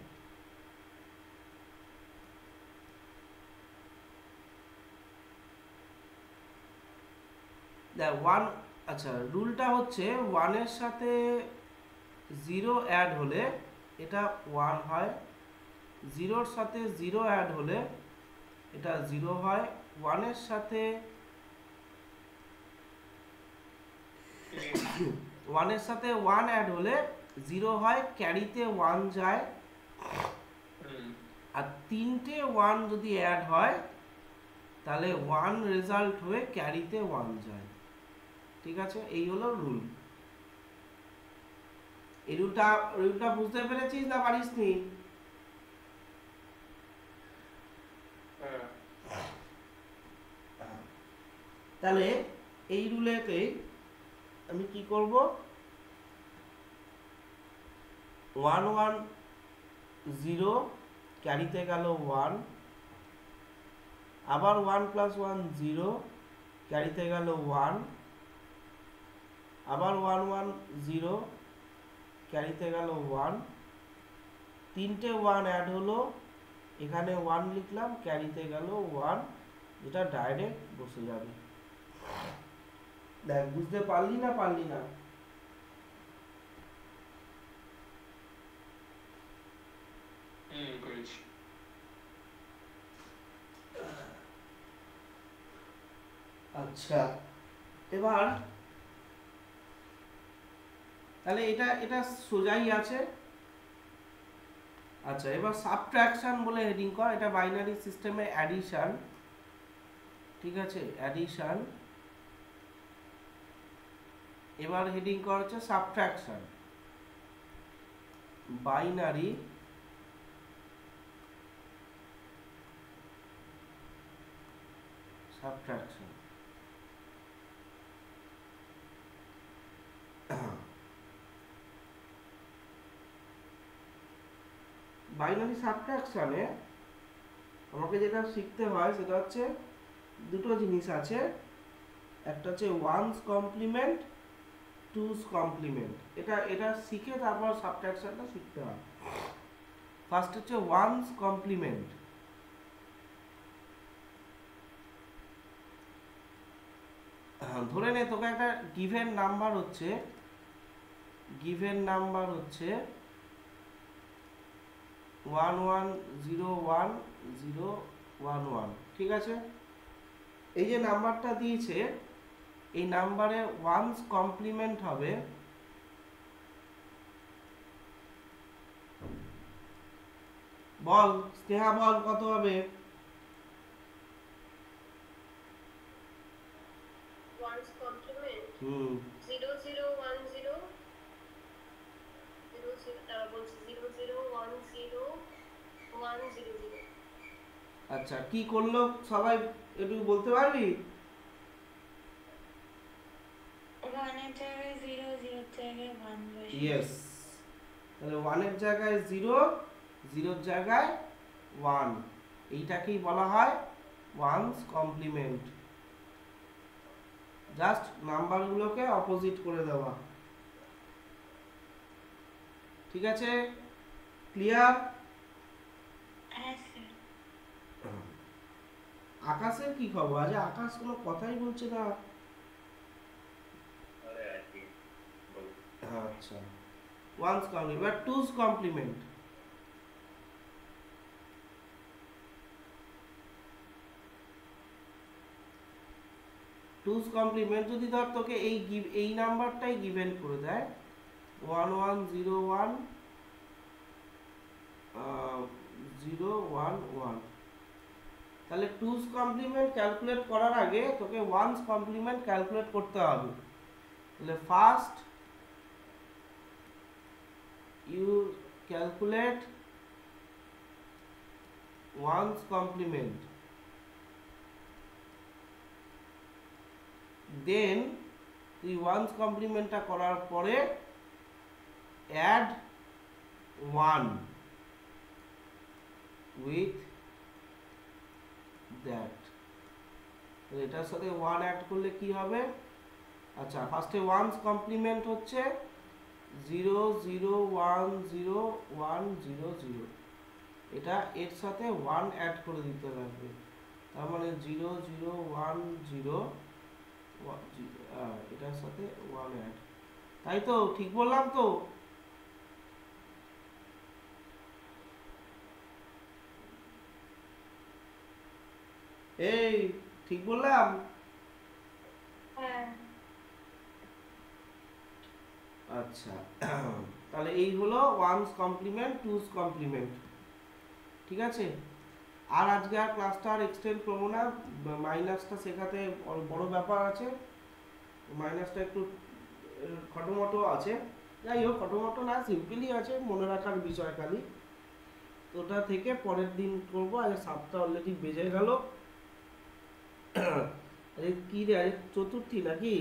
দেখ 1, আচ্ছা রুলটা হচ্ছে 1 এর সাথে 0 অ্যাড হলে এটা 1 হয়, 0-র সাথে 0 অ্যাড হলে এটা 0 হয়, 1-এর সাথে 1 অ্যাড হলে 0 হয়, ক্যারিতে 1 যায়, আর 3টে 1 যদি অ্যাড হয় তাহলে 1 রেজাল্ট হয়ে ক্যারিতে 1 যায়। ঠিক আছে, এই হলো রুল। এই রুলটা বুঝতে পেরেছিস না পারিসনি? তাহলে এই রুলেতে আমি কি করব, 1 1 0 ক্যারিতে গেল 1, আবার 1 + 1 0 ক্যারিতে গেল 1, আবার 1 1 0 ক্যারিতে গেল 1, 3টে 1 অ্যাড হলো, এখানে 1 লিখলাম, ক্যারিতে গেল 1, যেটা ডাইরেক্ট বসে যাবে। দেখ বুঝতে পারলি না পারলি না? আচ্ছা, এবার তাহলে এটা সোজাই আছে। আচ্ছা, এবার সাবট্রাকশন বলে হেডিং কর, এটা বাইনারি সিস্টেমে অ্যাডিশন। ঠিক আছে, অ্যাডিশন। এবার হেডিং করা হচ্ছে সাবট্রাকশন, বাইনারি সাবট্রাকশন। বাইনারি সাবট্রাকশনে আমাকে যেটা শিখতে হয় সেটা হচ্ছে দুটো জিনিস আছে, একটা হচ্ছে ওয়ানস কমপ্লিমেন্ট, টুস কমপ্লিমেন্ট। এটা শিখে তারপর সাবট্রাকশনটা শিখতে হয়। ফার্স্ট হচ্ছে ওয়ানস কমপ্লিমেন্ট। ধরে নে তোকে একটা গিভেন নাম্বার হচ্ছে 1101011011। ঠিক আছে, এই যে নাম্বারটা দিয়েছে, এই নাম্বারে ওয়ানস কমপ্লিমেন্ট হবে বল স্নেহা, বল কত হবে? ওয়ান্স কমপ্লিমেন্ট 0010 তারা বলছে 0010100। আচ্ছা, কি করলো সবাই একটু বলতে পারবি? 1 এর জায়গায় 0, 0 এর জায়গায় 1 বসিয়েছে। ইয়েস, তাহলে 1 এর জায়গায় 0, 0 এর জায়গায় 1, এইটাকেই বলা হয় ওয়ানস কমপ্লিমেন্ট। জাস্ট নাম্বারগুলোকে অপোজিট করে দেওয়া। ঠিক আছে, ক্লিয়ার? হ্যাঁ স্যার। আকাশের কি খবর? আজ আকাশ কোনো কথাই বলছে না। আচ্ছা, ওয়ানস কমপ্লিমেন্ট। এবার টুস কমপ্লিমেন্ট। টুস কমপ্লিমেন্ট যদি ধর তোকে এই নাম্বারটাই গিভেন করে দেয় 1101 তাহলে টুস কমপ্লিমেন্ট ক্যালকুলেট করার আগে তোকে ওয়ানস কমপ্লিমেন্ট ক্যালকুলেট করতে হবে। তাহলে first you calculate ones complement, then তুই ওয়ানস কমপ্লিমেন্টটা করার পরে অ্যাড 1 উইথ দ্যাট। এটার সাথে 1 অ্যাড করলে কি হবে? আচ্ছা, ফার্স্টে ওয়ানস কমপ্লিমেন্ট হচ্ছে 0010100, এটা এর সাথে 1 অ্যাড করে দিতে লাগবে, তার মানে 0010, এটার সাথে 1 অ্যাড। তাই তো? ঠিক বললাম তো? এই ঠিক বললাম? হ্যাঁ আচ্ছা, তাহলে এই হলো ওয়ানস কমপ্লিমেন্ট, টুস কমপ্লিমেন্ট। ঠিক আছে, আর আজকে আর ক্লাসটা আর এক্সটেন্ড করবো না, মাইনাসটা শেখাতে বড় ব্যাপার আছে, মাইনাসটা একটু খটোমটো আছে, যাই হোক খটোমটো না, সিম্পলই আছে, মনে রাখার বিষয় খালি। তো ওটা থেকে পরের দিন করবো। আজ 7টা অলরেডি বেজে গেল। আরে কি রে, আজ চতুর্থী নাকি?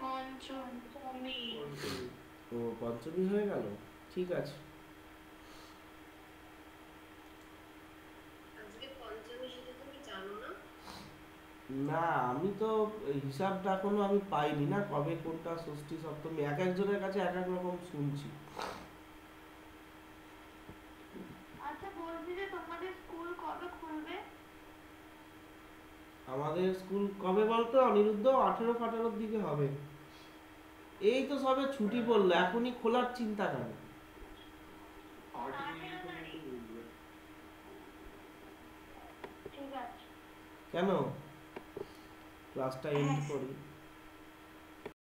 পঞ্চমী। ও পঞ্চমী হয়ে গেল, ঠিক আছে। আজকে পঞ্চমী, সেটা তুমি জানো না? না আমি তো এই হিসাবটা এখনো আমি পাইনি না, কবে কোনটা ষষ্ঠী সপ্তমী, এক একজনের কাছে এক এক রকম শুনছি। আচ্ছা বলছি যে তোমাদের স্কুল কবে খুলবে? আমাদের স্কুল কবে বলতো অনিরুদ্ধ? 18-18 দিকে হবে। এই তো সবে ছুটি পড়লো, এখনই খোলার চিন্তা কেন? 18 তারিখ বলবে। ঠিক আছে। কেন? ক্লাসটা এন্ড করি।